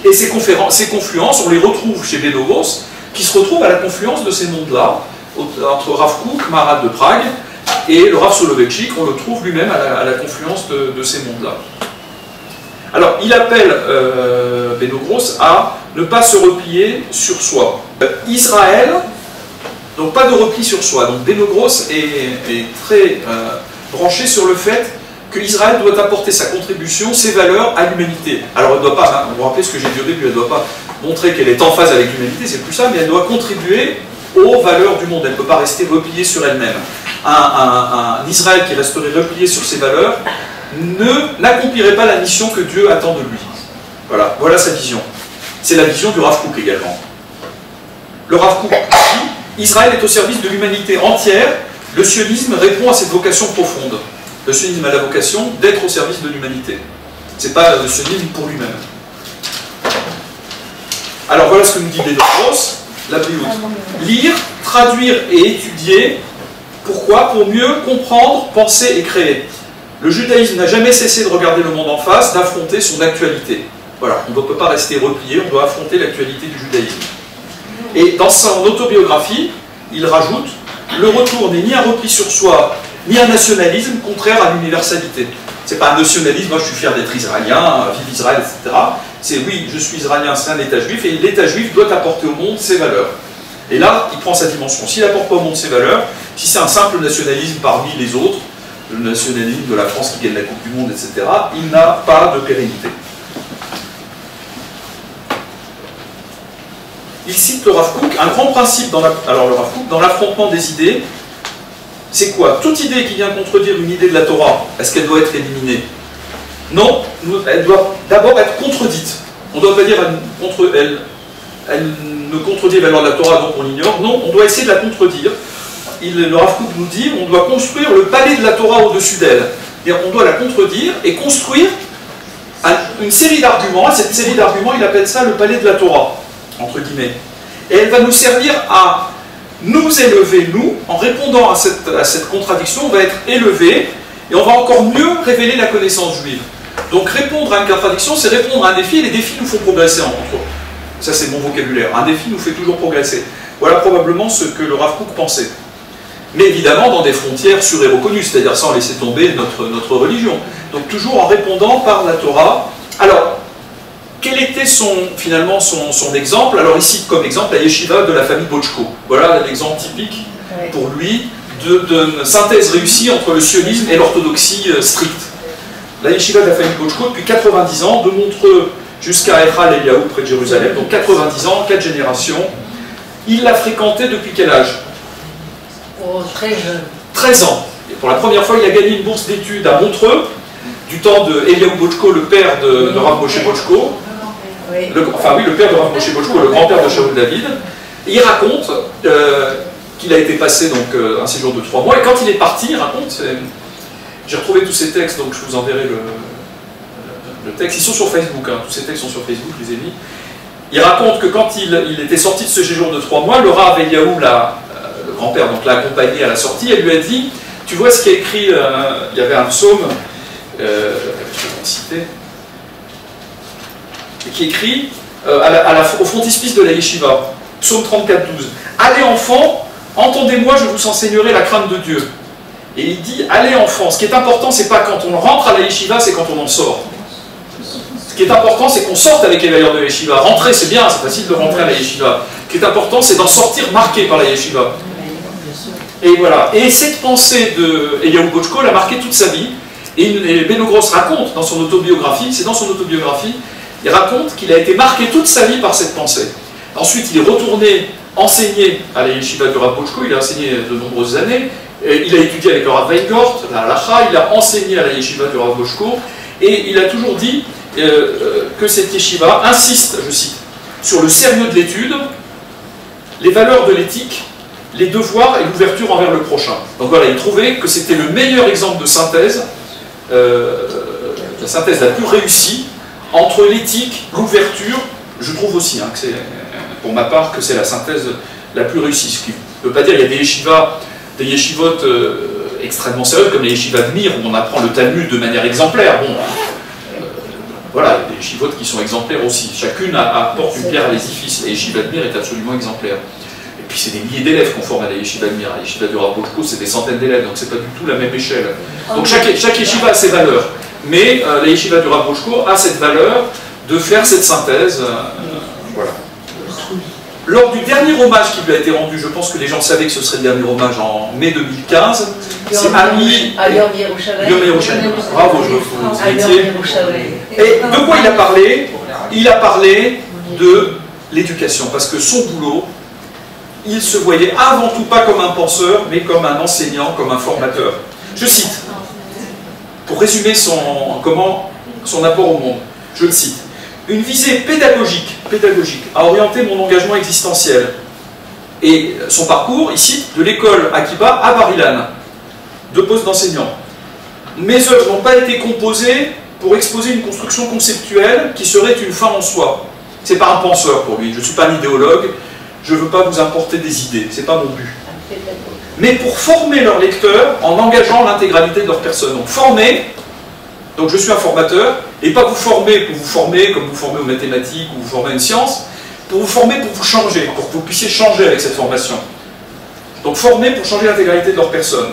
Et ces confluences, on les retrouve chez Benogos, qui se retrouvent à la confluence de ces mondes-là, entre Rav Kook, Maharal de Prague, et le Rav Soloveitchik, on le trouve lui-même à la confluence de ces mondes-là. Alors, il appelle Benogos à ne pas se replier sur soi. Israël, donc pas de repli sur soi. Donc Benogos est très branché sur le fait qu'Israël doit apporter sa contribution, ses valeurs à l'humanité. Alors elle ne doit pas, vous vous rappelez ce que j'ai dit au début, elle ne doit pas montrer qu'elle est en phase avec l'humanité, c'est plus ça, mais elle doit contribuer aux valeurs du monde. Elle ne peut pas rester repliée sur elle-même. Un Israël qui resterait replié sur ses valeurs n'accomplirait pas la mission que Dieu attend de lui. Voilà sa vision. C'est la vision du Rav Kook également. Le Rav Kook dit: Israël est au service de l'humanité entière. Le sionisme répond à cette vocation profonde. Le sionisme a la vocation d'être au service de l'humanité. Ce n'est pas le sionisme pour lui-même. Alors voilà ce que nous dit Benogos, la Brioute. Lire, traduire et étudier. Pourquoi? Pour mieux comprendre, penser et créer. Le judaïsme n'a jamais cessé de regarder le monde en face, d'affronter son actualité. Voilà, on ne peut pas rester replié, on doit affronter l'actualité du judaïsme. Et dans son autobiographie, il rajoute: le retour n'est ni un repli sur soi, ni un nationalisme contraire à l'universalité. C'est pas un nationalisme, moi je suis fier d'être israélien, vive Israël, etc. C'est oui, je suis israélien, c'est un État juif, et l'État juif doit apporter au monde ses valeurs. Et là, il prend sa dimension. S'il n'apporte pas au monde ses valeurs, si c'est un simple nationalisme parmi les autres, le nationalisme de la France qui gagne la Coupe du Monde, etc., il n'a pas de pérennité. Il cite le Rav Kook, un grand principe dans l'affrontement des idées. C'est quoi? Toute idée qui vient contredire une idée de la Torah, est-ce qu'elle doit être éliminée? Non, elle doit d'abord être contredite. On ne doit pas dire elle ne contredit les valeurs de la Torah, donc on l'ignore. Non, on doit essayer de la contredire. Le Rav Kook nous dit on doit construire le palais de la Torah au-dessus d'elle. C'est-à-dire on doit la contredire et construire une série d'arguments. Cette série d'arguments, il appelle ça le palais de la Torah, entre guillemets. Et elle va nous servir à nous élever, nous, en répondant à cette contradiction, on va être élevé, et on va encore mieux révéler la connaissance juive. Donc répondre à une contradiction, c'est répondre à un défi, et les défis nous font progresser entre eux. Ça c'est mon vocabulaire, un défi nous fait toujours progresser. Voilà probablement ce que le Rav Kook pensait. Mais évidemment dans des frontières sûres et reconnues, c'est-à-dire sans laisser tomber notre religion. Donc toujours en répondant par la Torah. Alors, quel était finalement son exemple? Alors ici, comme exemple, la yeshiva de la famille Bochko. Voilà l'exemple typique pour lui d'une synthèse réussie entre le sionisme et l'orthodoxie stricte. La yeshiva de la famille Bochko, depuis 90 ans, de Montreux jusqu'à Echal Eliaou, près de Jérusalem, donc 90 ans, 4 générations. Il l'a fréquenté depuis quel âge? Oh, très jeune. 13 ans. Et pour la première fois, il a gagné une bourse d'études à Montreux, du temps de Eliaou Bochko, le père de Rav Moshe Bochko. Le père de Rav Moshe Bochko, le grand-père de Shaul David. Et il raconte qu'il a été passé donc, un séjour de 3 mois, et quand il est parti, il raconte, j'ai retrouvé tous ces textes, donc je vous enverrai le texte, ils sont sur Facebook, hein, tous ces textes sont sur Facebook, je les ai mis. Il raconte que quand il était sorti de ce séjour de 3 mois, le Rav Eliaou, le grand-père, donc l'a accompagné à la sortie, elle lui a dit, tu vois ce qu'il y a écrit, il y avait un psaume, je vais vous citer, qui écrit au frontispice de la yeshiva, psaume 34-12, allez enfants, entendez-moi, je vous enseignerai la crainte de Dieu. Et il dit, allez enfants, ce qui est important, c'est pas quand on rentre à la yeshiva, c'est quand on en sort. Ce qui est important, c'est qu'on sorte avec les valeurs de la yeshiva. Rentrer, c'est bien, c'est facile de rentrer à la yeshiva. Ce qui est important, c'est d'en sortir marqué par la yeshiva. Et voilà. Et cette pensée de Eliaou Bochko l'a marqué toute sa vie. Et Beno Gross raconte dans son autobiographie, c'est dans son autobiographie, il raconte qu'il a été marqué toute sa vie par cette pensée. Ensuite, il est retourné enseigner à la yeshiva de Rav Bochko, il a enseigné de nombreuses années. Il a étudié avec le Rav Weingort, la halacha, il a enseigné à la yeshiva de Rav Bochko, et il a toujours dit que cette yeshiva insiste, je cite, sur le sérieux de l'étude, les valeurs de l'éthique, les devoirs et l'ouverture envers le prochain. Donc voilà, il trouvait que c'était le meilleur exemple de synthèse, la synthèse la plus réussie entre l'éthique, l'ouverture. Je trouve aussi, hein, que c'est, pour ma part, que c'est la synthèse la plus réussie. Ce qui ne veut pas dire qu'il y a des yeshivotes extrêmement sérieuses, comme les yeshivas de Mir, où on apprend le Talmud de manière exemplaire. Bon, voilà, il y a des yeshivotes qui sont exemplaires aussi. Chacune apporte une pierre à l'édifice. La yeshiva de Mir est absolument exemplaire. Et puis c'est des milliers d'élèves qu'on forme à la yeshiva de Mir. La yeshiva du Rav Bochko, c'est des centaines d'élèves, donc c'est pas du tout la même échelle. Donc chaque yeshiva a ses valeurs. Mais la yeshiva du Rav Bochko a cette valeur de faire cette synthèse. Voilà. Lors du dernier hommage qui lui a été rendu, je pense que les gens savaient que ce serait le dernier hommage en mai 2015, c'est Ami Yom Yerushalayim. Bravo, je vous étiez. Et de quoi il a parlé? Il a parlé de l'éducation, parce que son boulot, il se voyait avant tout pas comme un penseur, mais comme un enseignant, comme un formateur. Je cite, pour résumer son apport au monde, je le cite. Une visée pédagogique a orienté mon engagement existentiel. Et son parcours, il cite, de l'école Akiba à Bar-Ilan, 2 postes d'enseignant. Mes œuvres n'ont pas été composées pour exposer une construction conceptuelle qui serait une fin en soi. C'est pas un penseur pour lui, je ne suis pas un idéologue, je ne veux pas vous importer des idées, c'est pas mon but. Mais pour former leurs lecteurs en engageant l'intégralité de leur personne. Donc former, donc je suis un formateur, et pas vous former pour vous former, comme vous formez aux mathématiques ou vous formez à une science, pour vous former pour vous changer, pour que vous puissiez changer avec cette formation. Donc former pour changer l'intégralité de leur personne,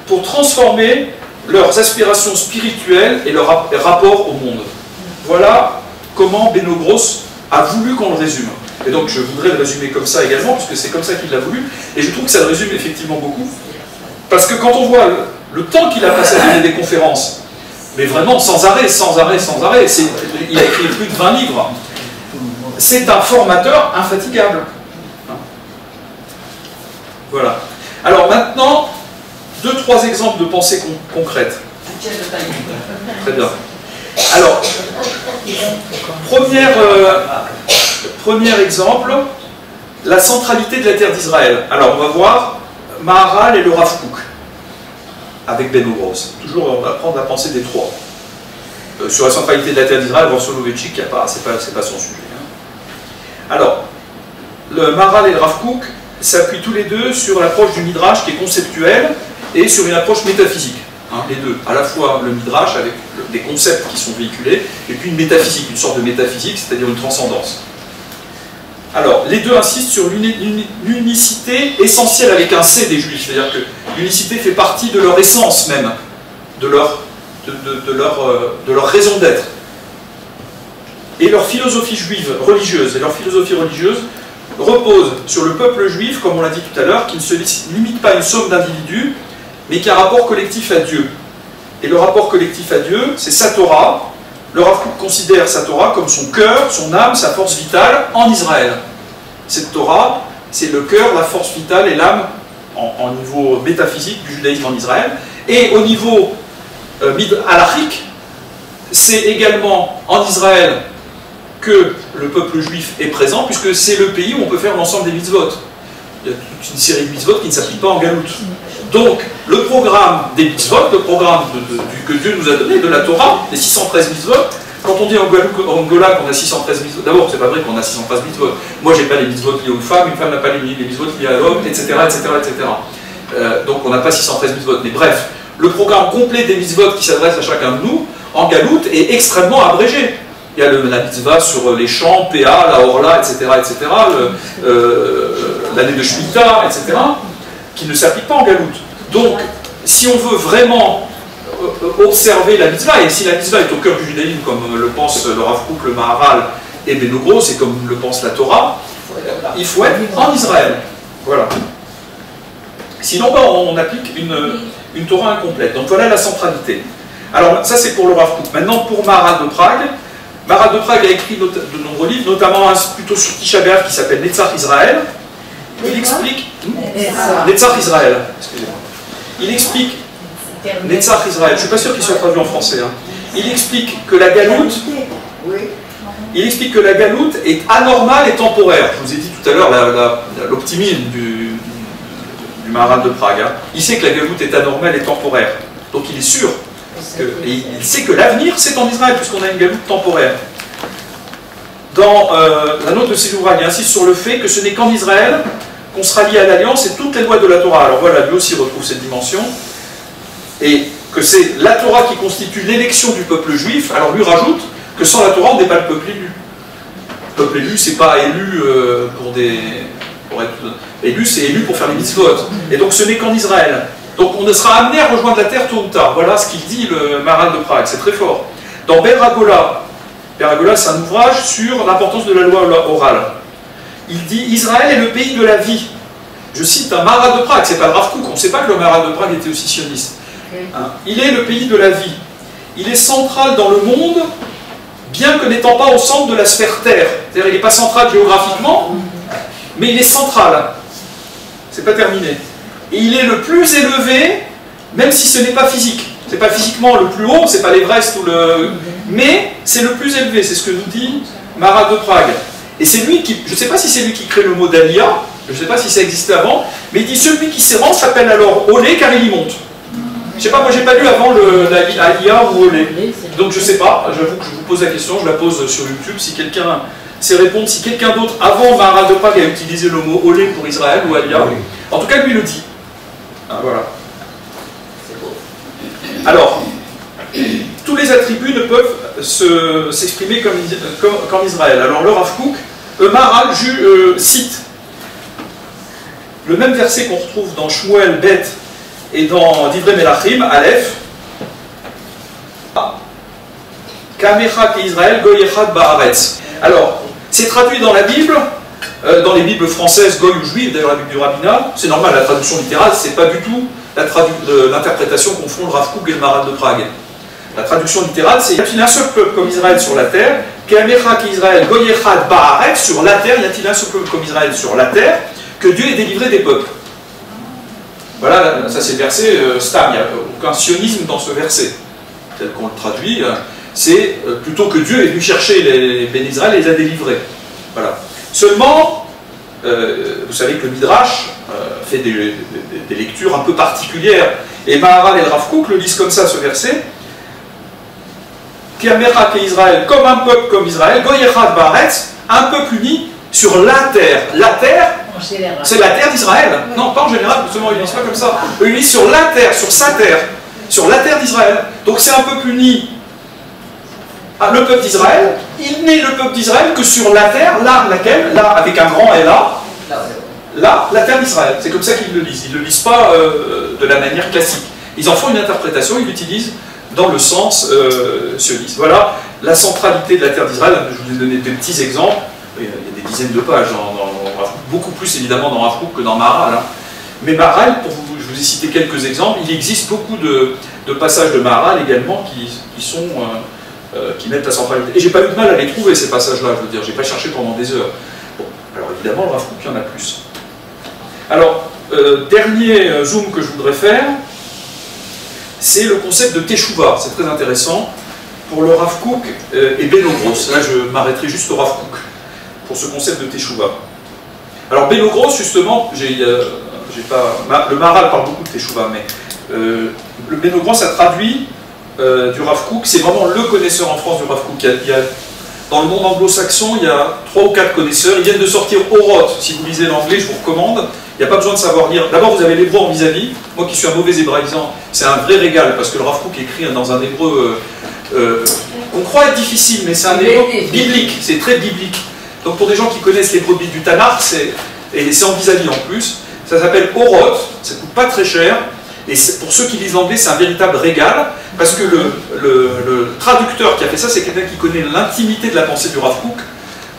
pour transformer leurs aspirations spirituelles et leur rapport au monde. Voilà comment Beno Gross a voulu qu'on le résume. Et donc je voudrais le résumer comme ça également, puisque c'est comme ça qu'il l'a voulu, et je trouve que ça le résume effectivement beaucoup, parce que quand on voit le temps qu'il a passé à donner des conférences, mais vraiment sans arrêt, il a écrit plus de 20 livres, c'est un formateur infatigable. Voilà. Alors maintenant, 2-3 exemples de pensées concrètes. Très bien. Alors, premier exemple, la centralité de la terre d'Israël. Alors, on va voir Maharal et le Rav Kook, avec Beno Gross. Toujours, on va apprendre à penser des 3. Sur la centralité de la terre d'Israël, voir Soloveitchik, c'est pas son sujet. Hein. Alors, le Maharal et le Rav Kook s'appuient tous les deux sur l'approche du Midrash qui est conceptuelle et sur une approche métaphysique. Hein. hein, les deux. À la fois le Midrash avec des concepts qui sont véhiculés, et puis une métaphysique, une sorte de métaphysique, c'est-à-dire une transcendance. Alors, les deux insistent sur l'unicité essentielle avec un C des Juifs, c'est-à-dire que l'unicité fait partie de leur essence même, de leur raison d'être. Et leur philosophie juive religieuse, repose sur le peuple juif, comme on l'a dit tout à l'heure, qui ne se limite pas à une somme d'individus, mais qui a un rapport collectif à Dieu. Et le rapport collectif à Dieu, c'est sa Torah. Le Rav Kook considère sa Torah comme son cœur, son âme, sa force vitale en Israël. Cette Torah, c'est le cœur, la force vitale et l'âme en niveau métaphysique du judaïsme en Israël. Et au niveau halachique, c'est également en Israël que le peuple juif est présent, puisque c'est le pays où on peut faire l'ensemble des mitzvot. Il y a toute une série de mitzvot qui ne s'appliquent pas en galoute. Donc, le programme des mitzvot, le programme que Dieu nous a donné, de la Torah, les 613 mitzvot, quand on dit en Angola qu'on a 613 mitzvot, d'abord, c'est pas vrai qu'on a 613 mitzvot. Moi, j'ai pas les mitzvot liés aux femmes, une femme n'a pas les mitzvot liés à l'homme, etc., etc., etc. Donc, on n'a pas 613 mitzvot. Mais bref, le programme complet des mitzvot qui s'adresse à chacun de nous, en galoute, est extrêmement abrégé. Il y a la mitzvah sur les champs, PA, la Orla, etc., l'année de Shemitah, etc., qui ne s'applique pas en galoute. Donc, si on veut vraiment observer la mitzvah, et si la mitzvah est au cœur du judaïsme, comme le pense le Rav Kook, le Maharal et Ben Ogros, et comme le pense la Torah, il faut être en Israël. Voilà. Sinon, on applique une Torah incomplète. Donc voilà la centralité. Alors, ça c'est pour le Rav Kook. Maintenant, pour Maharal de Prague, Maharal de Prague a écrit de nombreux livres, notamment un plutôt sur Tisha B'Av qui s'appelle Netzach Israël. Il explique... Netzach Israël, excusez-moi. Il explique... Netzach Israël, je ne suis pas sûr qu'il soit traduit en français. Hein. Il explique que la galoute... Il explique que la galoute est anormale et temporaire. Je vous ai dit tout à l'heure l'optimisme du Maharal de Prague. Hein. Il sait que la galoute est anormale et temporaire. Donc il est sûr. Et il sait que l'avenir, c'est en Israël, puisqu'on a une galoute temporaire. Dans un autre de ses ouvrages, il insiste sur le fait que ce n'est qu'en Israël qu'on sera lié à l'Alliance et toutes les lois de la Torah. Alors voilà, lui aussi retrouve cette dimension. Et que c'est la Torah qui constitue l'élection du peuple juif. Alors lui rajoute que sans la Torah, on n'est pas le peuple élu. Le peuple élu, c'est pas élu pour être élu, c'est élu pour faire les mitzvot. Et donc ce n'est qu'en Israël. Donc on sera amené à rejoindre la terre tôt ou tard. Voilà ce qu'il dit le Maharal de Prague, c'est très fort. Dans Ber Hagola, c'est un ouvrage sur l'importance de la loi orale. Il dit « Israël est le pays de la vie ». Je cite un Maharal de Prague, c'est pas le Rav Kook, on ne sait pas que le Maharal de Prague était aussi sioniste. Hein. Il est le pays de la vie. Il est central dans le monde, bien que n'étant pas au centre de la sphère Terre. C'est-à-dire il n'est pas central géographiquement, mais il est central. C'est pas terminé. Et il est le plus élevé, même si ce n'est pas physique. C'est pas physiquement le plus haut, c'est pas l'Everest ou le... Mais c'est le plus élevé, c'est ce que nous dit Maharal de Prague. Et c'est lui qui... Je ne sais pas si c'est lui qui crée le mot d'Aliyah, je ne sais pas si ça existait avant, mais il dit celui qui s'y rend s'appelle alors Olé car il y monte. Je ne sais pas, moi j'ai pas lu avant Aliyah ou Olé. Donc je ne sais pas, j'avoue que je vous pose la question, je la pose sur YouTube, si quelqu'un sait répondre, si quelqu'un d'autre avant Maharal de Prague a utilisé le mot Olé pour Israël ou Aliyah, en tout cas lui le dit. Ah, voilà. Alors, tous les attributs ne peuvent s'exprimer qu'en Israël. Alors le Rav Kook, Maharal cite le même verset qu'on retrouve dans Shmuel Bet et dans Divrei Melachim, Aleph. Kamecha ke Israël goy echad ba'aretz. Alors, c'est traduit dans la Bible, dans les Bibles françaises, goy ou juives, d'ailleurs la Bible du rabbinat. C'est normal, la traduction littérale, c'est pas du tout l'interprétation qu'ont font le Rav Kook et le Maharal de Prague. La traduction littérale, c'est « Y a-t-il un seul peuple comme Israël sur la terre ?»« Kamecha ke Israël goy echad ba'aretz » sur la terre, y a-t-il un seul peuple comme Israël sur la terre que Dieu ait délivré des peuples. Voilà, ça c'est le verset Stam, il n'y a aucun sionisme dans ce verset. Tel qu'on le traduit, c'est plutôt que Dieu est venu chercher les bénis d'Israël et les a délivrés. Voilà. Seulement, vous savez que le Midrash fait des lectures un peu particulières. Et Maharal et le Rav Kook le lisent comme ça, ce verset. Kamecha ke Israël, comme un peuple comme Israël, goy echad ba'aretz, un peuple uni sur la terre. La terre, c'est la terre d'Israël. Non, pas en général, justement, ils ne disent pas comme ça. Eux, ils disent sur la terre, sur sa terre. sur la terre d'Israël. Donc c'est un peuple uni. Ah, le peuple d'Israël, il n'est le peuple d'Israël que sur la terre, là, laquelle, là, avec un grand L, là, la terre d'Israël. C'est comme ça qu'ils le lisent. Ils ne le lisent pas de la manière classique. Ils en font une interprétation, ils l'utilisent dans le sens sioniste. Voilà la centralité de la terre d'Israël. Je vous ai donné des petits exemples. Il y a des dizaines de pages, beaucoup plus évidemment dans Rav Kook que dans Maharal. Hein. Mais Maharal, je vous ai cité quelques exemples, il existe beaucoup de passages de Maharal également qui mettent la centralité. Et j'ai pas eu de mal à les trouver, ces passages-là, je veux dire, j'ai pas cherché pendant des heures. Bon, alors évidemment, le Rav Kook, il y en a plus. Alors, dernier zoom que je voudrais faire, c'est le concept de Teshuvah, c'est très intéressant, pour le Rav Kook et Beno Gross. Là, je m'arrêterai juste au Rav Kook, pour ce concept de Teshuvah. Alors, Beno Gross, justement, le Maharal parle beaucoup de Teshuvah, mais le Beno Gross a traduit du Rav Kook, c'est vraiment le connaisseur en France du Rav Kook. Dans le monde anglo-saxon, il y a 3 ou 4 connaisseurs, ils viennent de sortir Oroth. Si vous lisez l'anglais, je vous recommande. Il n'y a pas besoin de savoir lire. D'abord, vous avez l'hébreu en vis-à-vis. Moi qui suis un mauvais hébraïsant, c'est un vrai régal, parce que le Rav Kook écrit dans un hébreu on croit être difficile, mais c'est un hébreu biblique, c'est très biblique. Donc pour des gens qui connaissent l'hébreu du Tanakh, et c'est en vis-à-vis en plus, ça s'appelle Oroth, ça ne coûte pas très cher, et pour ceux qui lisent l'anglais, c'est un véritable régal, parce que le traducteur qui a fait ça, c'est quelqu'un qui connaît l'intimité de la pensée du Rav Kook,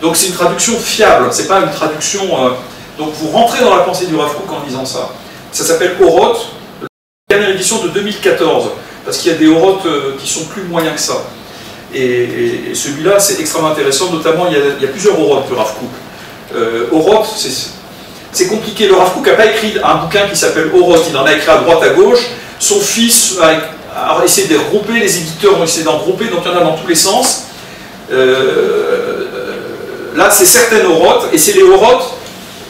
donc c'est une traduction fiable, c'est pas une traduction... donc vous rentrez dans la pensée du Rav Kook en lisant ça. Ça s'appelle Oroth, la dernière édition de 2014, parce qu'il y a des Oroth qui sont plus moyens que ça. Et celui-là, c'est extrêmement intéressant, notamment il y a plusieurs Oroth du Rav Kook. Oroth, c'est compliqué. Le Rav Kook n'a pas écrit un bouquin qui s'appelle Oroth, il en a écrit à droite à gauche. Son fils a essayé de les regrouper, les éditeurs ont essayé d'en regrouper, donc il y en a dans tous les sens. Là, c'est certaines Oroth, et c'est les Oroth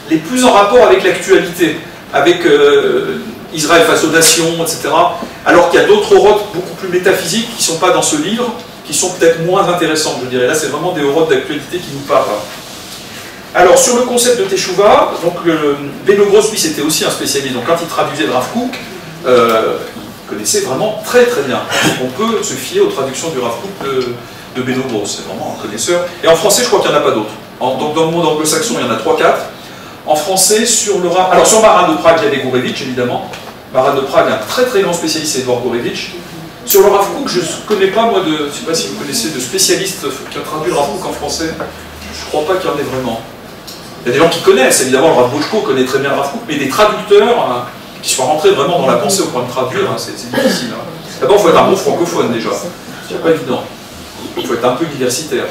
les plus en rapport avec l'actualité, avec Israël face aux nations, etc. Alors qu'il y a d'autres Oroth beaucoup plus métaphysiques qui ne sont pas dans ce livre, qui sont peut-être moins intéressantes, je dirais. Là, c'est vraiment des Oroth d'actualité qui nous parlent. Alors, sur le concept de Teshuvah, donc Beno Gross, lui, c'était aussi un spécialiste. Donc, quand il traduisait le Rav Kook, il connaissait vraiment très très bien. On peut se fier aux traductions du Rav Kook de Beno Gross. C'est vraiment un connaisseur. Et en français, je crois qu'il n'y en a pas d'autres. Donc, dans le monde anglo-saxon, il y en a 3-4. En français, sur le Rav... Alors, sur Maran de Prague, il y avait Gourevitch, évidemment. Maran de Prague, un très très grand spécialiste, c'est Edouard Gourevitch. Sur le Rav Kook, je ne connais pas, moi, je ne sais pas si vous connaissez de spécialistes qui ont traduit le Rav Kook en français. Je ne crois pas qu'il y en ait vraiment. Il y a des gens qui connaissent, évidemment, le Rav Bochko connaît très bien le Rav Kook, mais des traducteurs qui soient rentrés vraiment dans la pensée au point de traduire, c'est difficile. D'abord, il faut être un bon francophone, déjà. C'est pas évident. Il faut être un peu universitaire.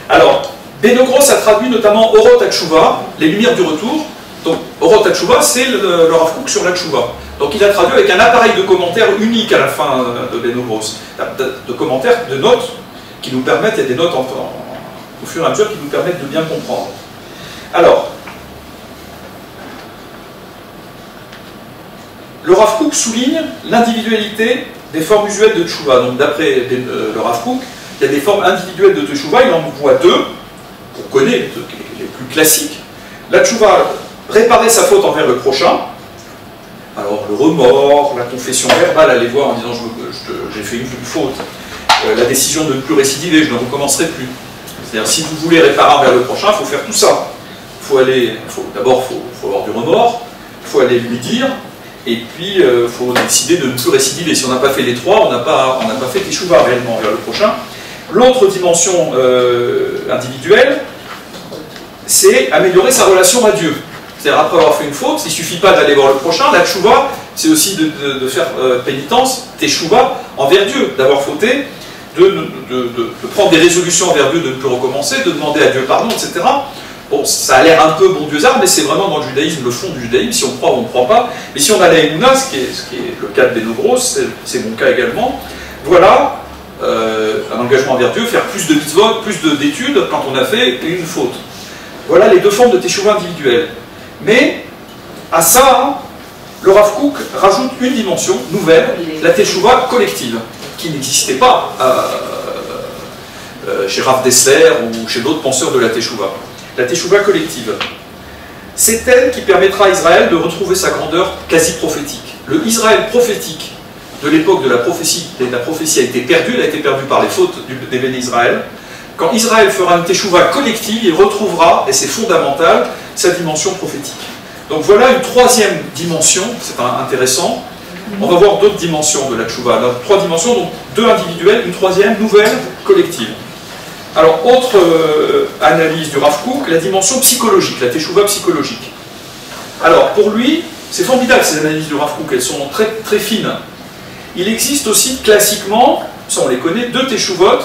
Alors, Beno Gross a traduit notamment Oroth HaTeshuvah, les Lumières du Retour. Donc, Oroth HaTeshuvah, c'est le Rav Kook sur la Teshuvah. Donc, il a traduit avec un appareil de commentaires unique à la fin de Beno Gross. De commentaires, de notes, qui nous permettent, il y a des notes au fur et à mesure qui nous permettent de bien comprendre. Alors, le Rav Kook souligne l'individualité des formes usuelles de Teshuvah. Donc, d'après le Rav Kook, il y a des formes individuelles de Teshuvah, il en voit 2, qu'on connaît, les plus classiques. La Teshuvah, réparer sa faute envers le prochain. Alors, le remords, la confession verbale, aller voir en disant j'ai fait une faute. La décision de ne plus récidiver, je ne recommencerai plus. C'est-à-dire, si vous voulez réparer envers le prochain, il faut faire tout ça. D'abord, il faut avoir du remords, il faut aller lui dire, et puis il faut décider de ne plus récidiver. Si on n'a pas fait les 3, on n'a pas fait Teshuvah réellement envers le prochain. L'autre dimension individuelle, c'est améliorer sa relation à Dieu. C'est-à-dire, après avoir fait une faute, il ne suffit pas d'aller voir le prochain. La Teshuvah, c'est aussi de faire pénitence, Teshuvah, envers Dieu, d'avoir fauté, de prendre des résolutions envers Dieu, de ne plus recommencer, de demander à Dieu pardon, etc. Bon, ça a l'air un peu bon Dieu-arme, mais c'est vraiment dans le judaïsme, le fond du judaïsme, si on croit ou on ne croit pas. Mais si on a la Emouna, ce qui est le cas de Beno Gross, c'est mon cas également, voilà un engagement envers Dieu, faire plus de mitzvot, plus d'études quand on a fait une faute. Voilà les 2 formes de Teshuvah individuelle. Mais, à ça, le Rav Kook rajoute une dimension nouvelle, la Teshuvah collective, qui n'existait pas chez Rav Dessler ou chez d'autres penseurs de la Teshuvah. La Teshuvah collective. C'est elle qui permettra à Israël de retrouver sa grandeur quasi prophétique. Le Israël prophétique de l'époque de la prophétie a été perdu, elle a été perdue par les fautes des béné Israël. Quand Israël fera une teshuva collective, il retrouvera, et c'est fondamental, sa dimension prophétique. Donc voilà une troisième dimension, c'est intéressant. On va voir d'autres dimensions de la teshuva. Alors, 3 dimensions, donc 2 individuelles, une troisième, nouvelle, collective. Alors, autre analyse du Rav Kook, la dimension psychologique, la teshuva psychologique. Alors, pour lui, c'est formidable ces analyses du Rav Kook, elles sont très, très fines. Il existe aussi classiquement, ça on les connaît, 2 teshuvot.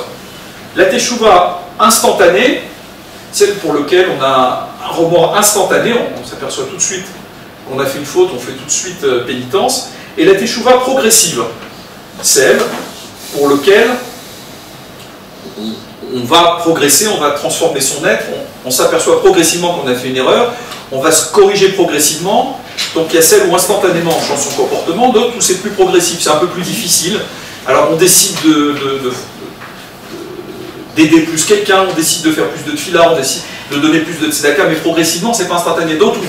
La teshuva instantanée, celle pour laquelle on a un remords instantané, on s'aperçoit tout de suite qu'on a fait une faute, on fait tout de suite pénitence. Et la teshuva progressive, celle pour laquelle on va progresser, on va transformer son être, on s'aperçoit progressivement qu'on a fait une erreur, on va se corriger progressivement. Donc il y a celle où instantanément on change son comportement, d'autres où c'est plus progressif, c'est un peu plus difficile. Alors on décide d'aider plus quelqu'un, on décide de faire plus de tefila, on décide de donner plus de tzedaka, mais progressivement c'est pas instantané. D'autres où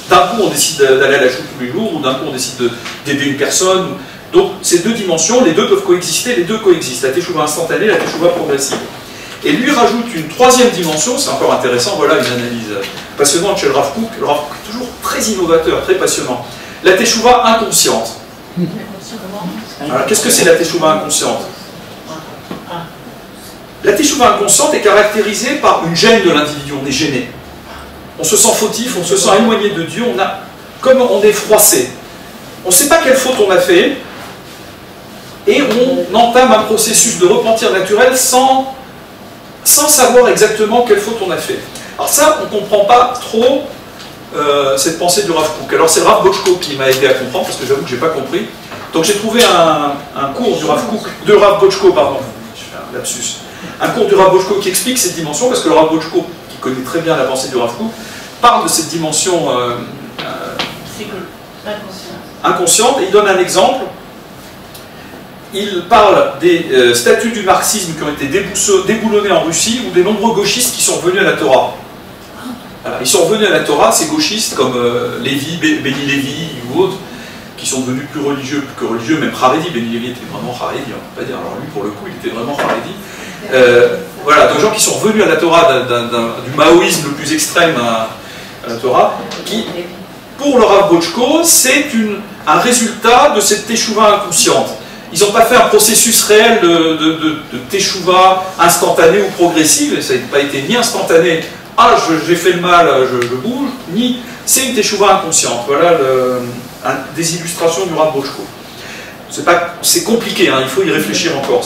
d'un coup on décide d'aller à la choute tous les jours, ou d'un coup on décide d'aider une personne. Donc ces 2 dimensions, les 2 peuvent coexister, les 2 coexistent, la teshuva instantanée, la teshuva progressive. Et lui rajoute une 3e dimension, c'est encore intéressant, voilà une analyse passionnante chez le Rav Kook. Le Rav Kook est toujours très innovateur, très passionnant. La teshuva inconsciente. Alors qu'est-ce que c'est la teshuva inconsciente? La teshuva inconsciente est caractérisée par une gêne de l'individu, on est gêné. On se sent fautif, on se sent éloigné de Dieu, comme on est froissé. On ne sait pas quelle faute on a fait, et on entame un processus de repentir naturel sans savoir exactement quelle faute on a fait. Alors ça, on ne comprend pas trop cette pensée du Rav Kook. Alors c'est le Rav Bochko qui m'a aidé à comprendre, parce que j'avoue que je n'ai pas compris. Donc j'ai trouvé un cours du Rav Kook, de Rav Bochko, pardon, je fais un lapsus. Un cours du Rav Bochko qui explique cette dimension, parce que le Rav Bochko, qui connaît très bien la pensée du Rav Kook, parle de cette dimension inconsciente, et il donne un exemple. Il parle des statuts du marxisme qui ont été déboulonnés en Russie, ou des nombreux gauchistes qui sont revenus à la Torah. Alors, ils sont revenus à la Torah, ces gauchistes comme Lévi, Béni Lévi ou autres, qui sont devenus plus religieux que religieux, même Haredi. Béni Lévi était vraiment Haredi, on ne peut pas dire. Alors lui, pour le coup, il était vraiment Haredi. Voilà, des gens qui sont revenus à la Torah du maoïsme le plus extrême à la Torah, qui, pour le Rav Bochko, c'est un résultat de cette teshuva inconsciente. Ils n'ont pas fait un processus réel de teshuva instantané ou progressive, et ça n'a pas été ni instantané, j'ai fait le mal, je bouge, ni c'est une teshuva inconsciente. Voilà des illustrations du Rav Bochko. C'est compliqué, hein, il faut y réfléchir encore.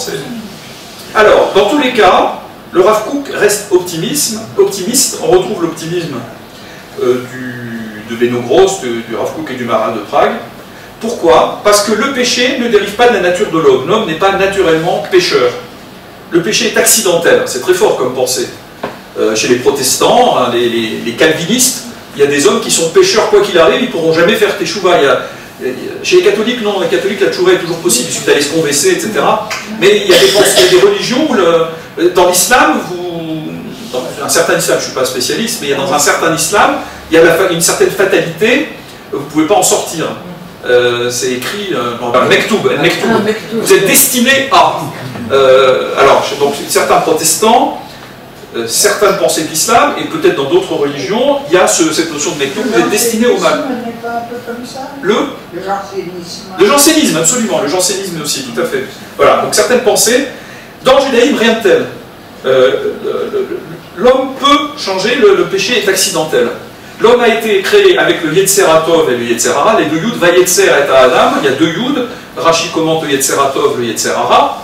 Alors, dans tous les cas, le Rav Kook reste optimiste. On retrouve l'optimisme de Beno Gross, du Rav Kook et du Maharal de Prague. Pourquoi? Parce que le péché ne dérive pas de la nature de l'homme. L'homme n'est pas naturellement pécheur. Le péché est accidentel. C'est très fort comme pensée. Chez les protestants, hein, les calvinistes, il y a des hommes qui sont pécheurs quoi qu'il arrive, ils ne pourront jamais faire teshuva. Chez les catholiques, non, les catholiques, la teshuva est toujours possible, il suffit d'aller se converser, etc. Mais il y a des religions où, dans l'islam, dans un certain islam, je ne suis pas spécialiste, mais dans un certain islam, il y a une certaine fatalité, vous ne pouvez pas en sortir. C'est écrit dans Mektoub. Vous êtes destiné à. Alors, donc, certains protestants, certaines pensées de l'islam, et peut-être dans d'autres religions, il y a cette notion de Mektoub, vous êtes destiné au mal. Le jansénisme, absolument. Le jansénisme aussi, tout à fait. Voilà, donc certaines pensées. Dans le judaïsme, rien de tel. L'homme peut changer, le péché est accidentel. L'homme a été créé avec le Yetzeratov et le Yetzerara, les 2 Yud, Vayetzer et Adam, il y a 2 Yud, Rashi commente le Yetzeratov, le Yetzerara.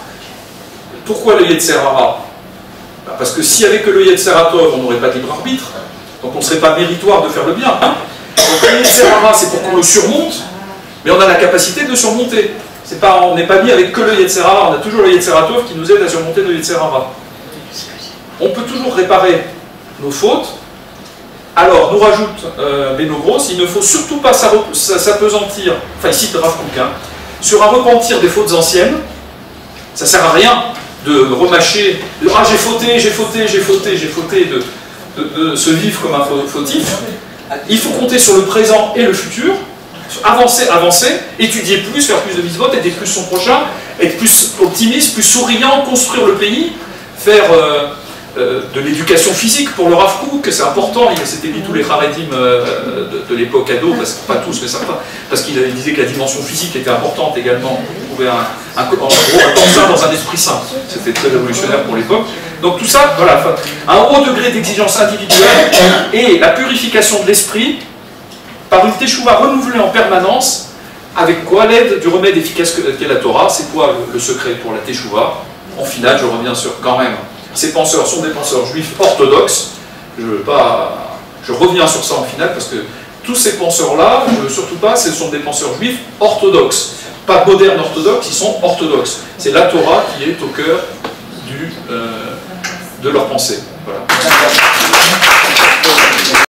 Pourquoi le Yetzerara? Parce que s'il n'y avait que le Yetzeratov, on n'aurait pas de libre arbitre, donc on ne serait pas méritoire de faire le bien. Hein, donc le Yetzerara, c'est pour qu'on le surmonte, mais on a la capacité de le surmonter. On n'est pas mis avec que le Yetzerara, on a toujours le Yetzeratov qui nous aide à surmonter le Yetzerara. On peut toujours réparer nos fautes. Alors, nous rajoute Beno Gross, il ne faut surtout pas s'apesantir, enfin il cite Rav Kook, hein, sur un repentir des fautes anciennes. Ça ne sert à rien de remâcher, j'ai fauté, de se vivre comme un fautif. Il faut compter sur le présent et le futur. avancer, étudier plus, faire plus de mitzvot, aider plus son prochain, être plus optimiste, plus souriant, construire le pays, faire de l'éducation physique pour le Rav Kook, c'est important, il s'était dit tous les Haredim de l'époque ado, pas tous mais certains, parce qu'il disait que la dimension physique était importante également, pour trouver un corps sain dans un esprit sain, c'était très révolutionnaire pour l'époque. Donc tout ça, voilà, un haut degré d'exigence individuelle et la purification de l'esprit par une teshuva renouvelée en permanence, avec quoi? L'aide du remède efficace qu'est la Torah. C'est quoi le secret pour la teshuva? En finale, je reviens sur quand même. Ces penseurs sont des penseurs juifs orthodoxes. Je reviens sur ça en finale parce que tous ces penseurs-là, je ne veux surtout pas, ce sont des penseurs juifs orthodoxes. Pas modernes orthodoxes, ils sont orthodoxes. C'est la Torah qui est au cœur de leur pensée. Voilà.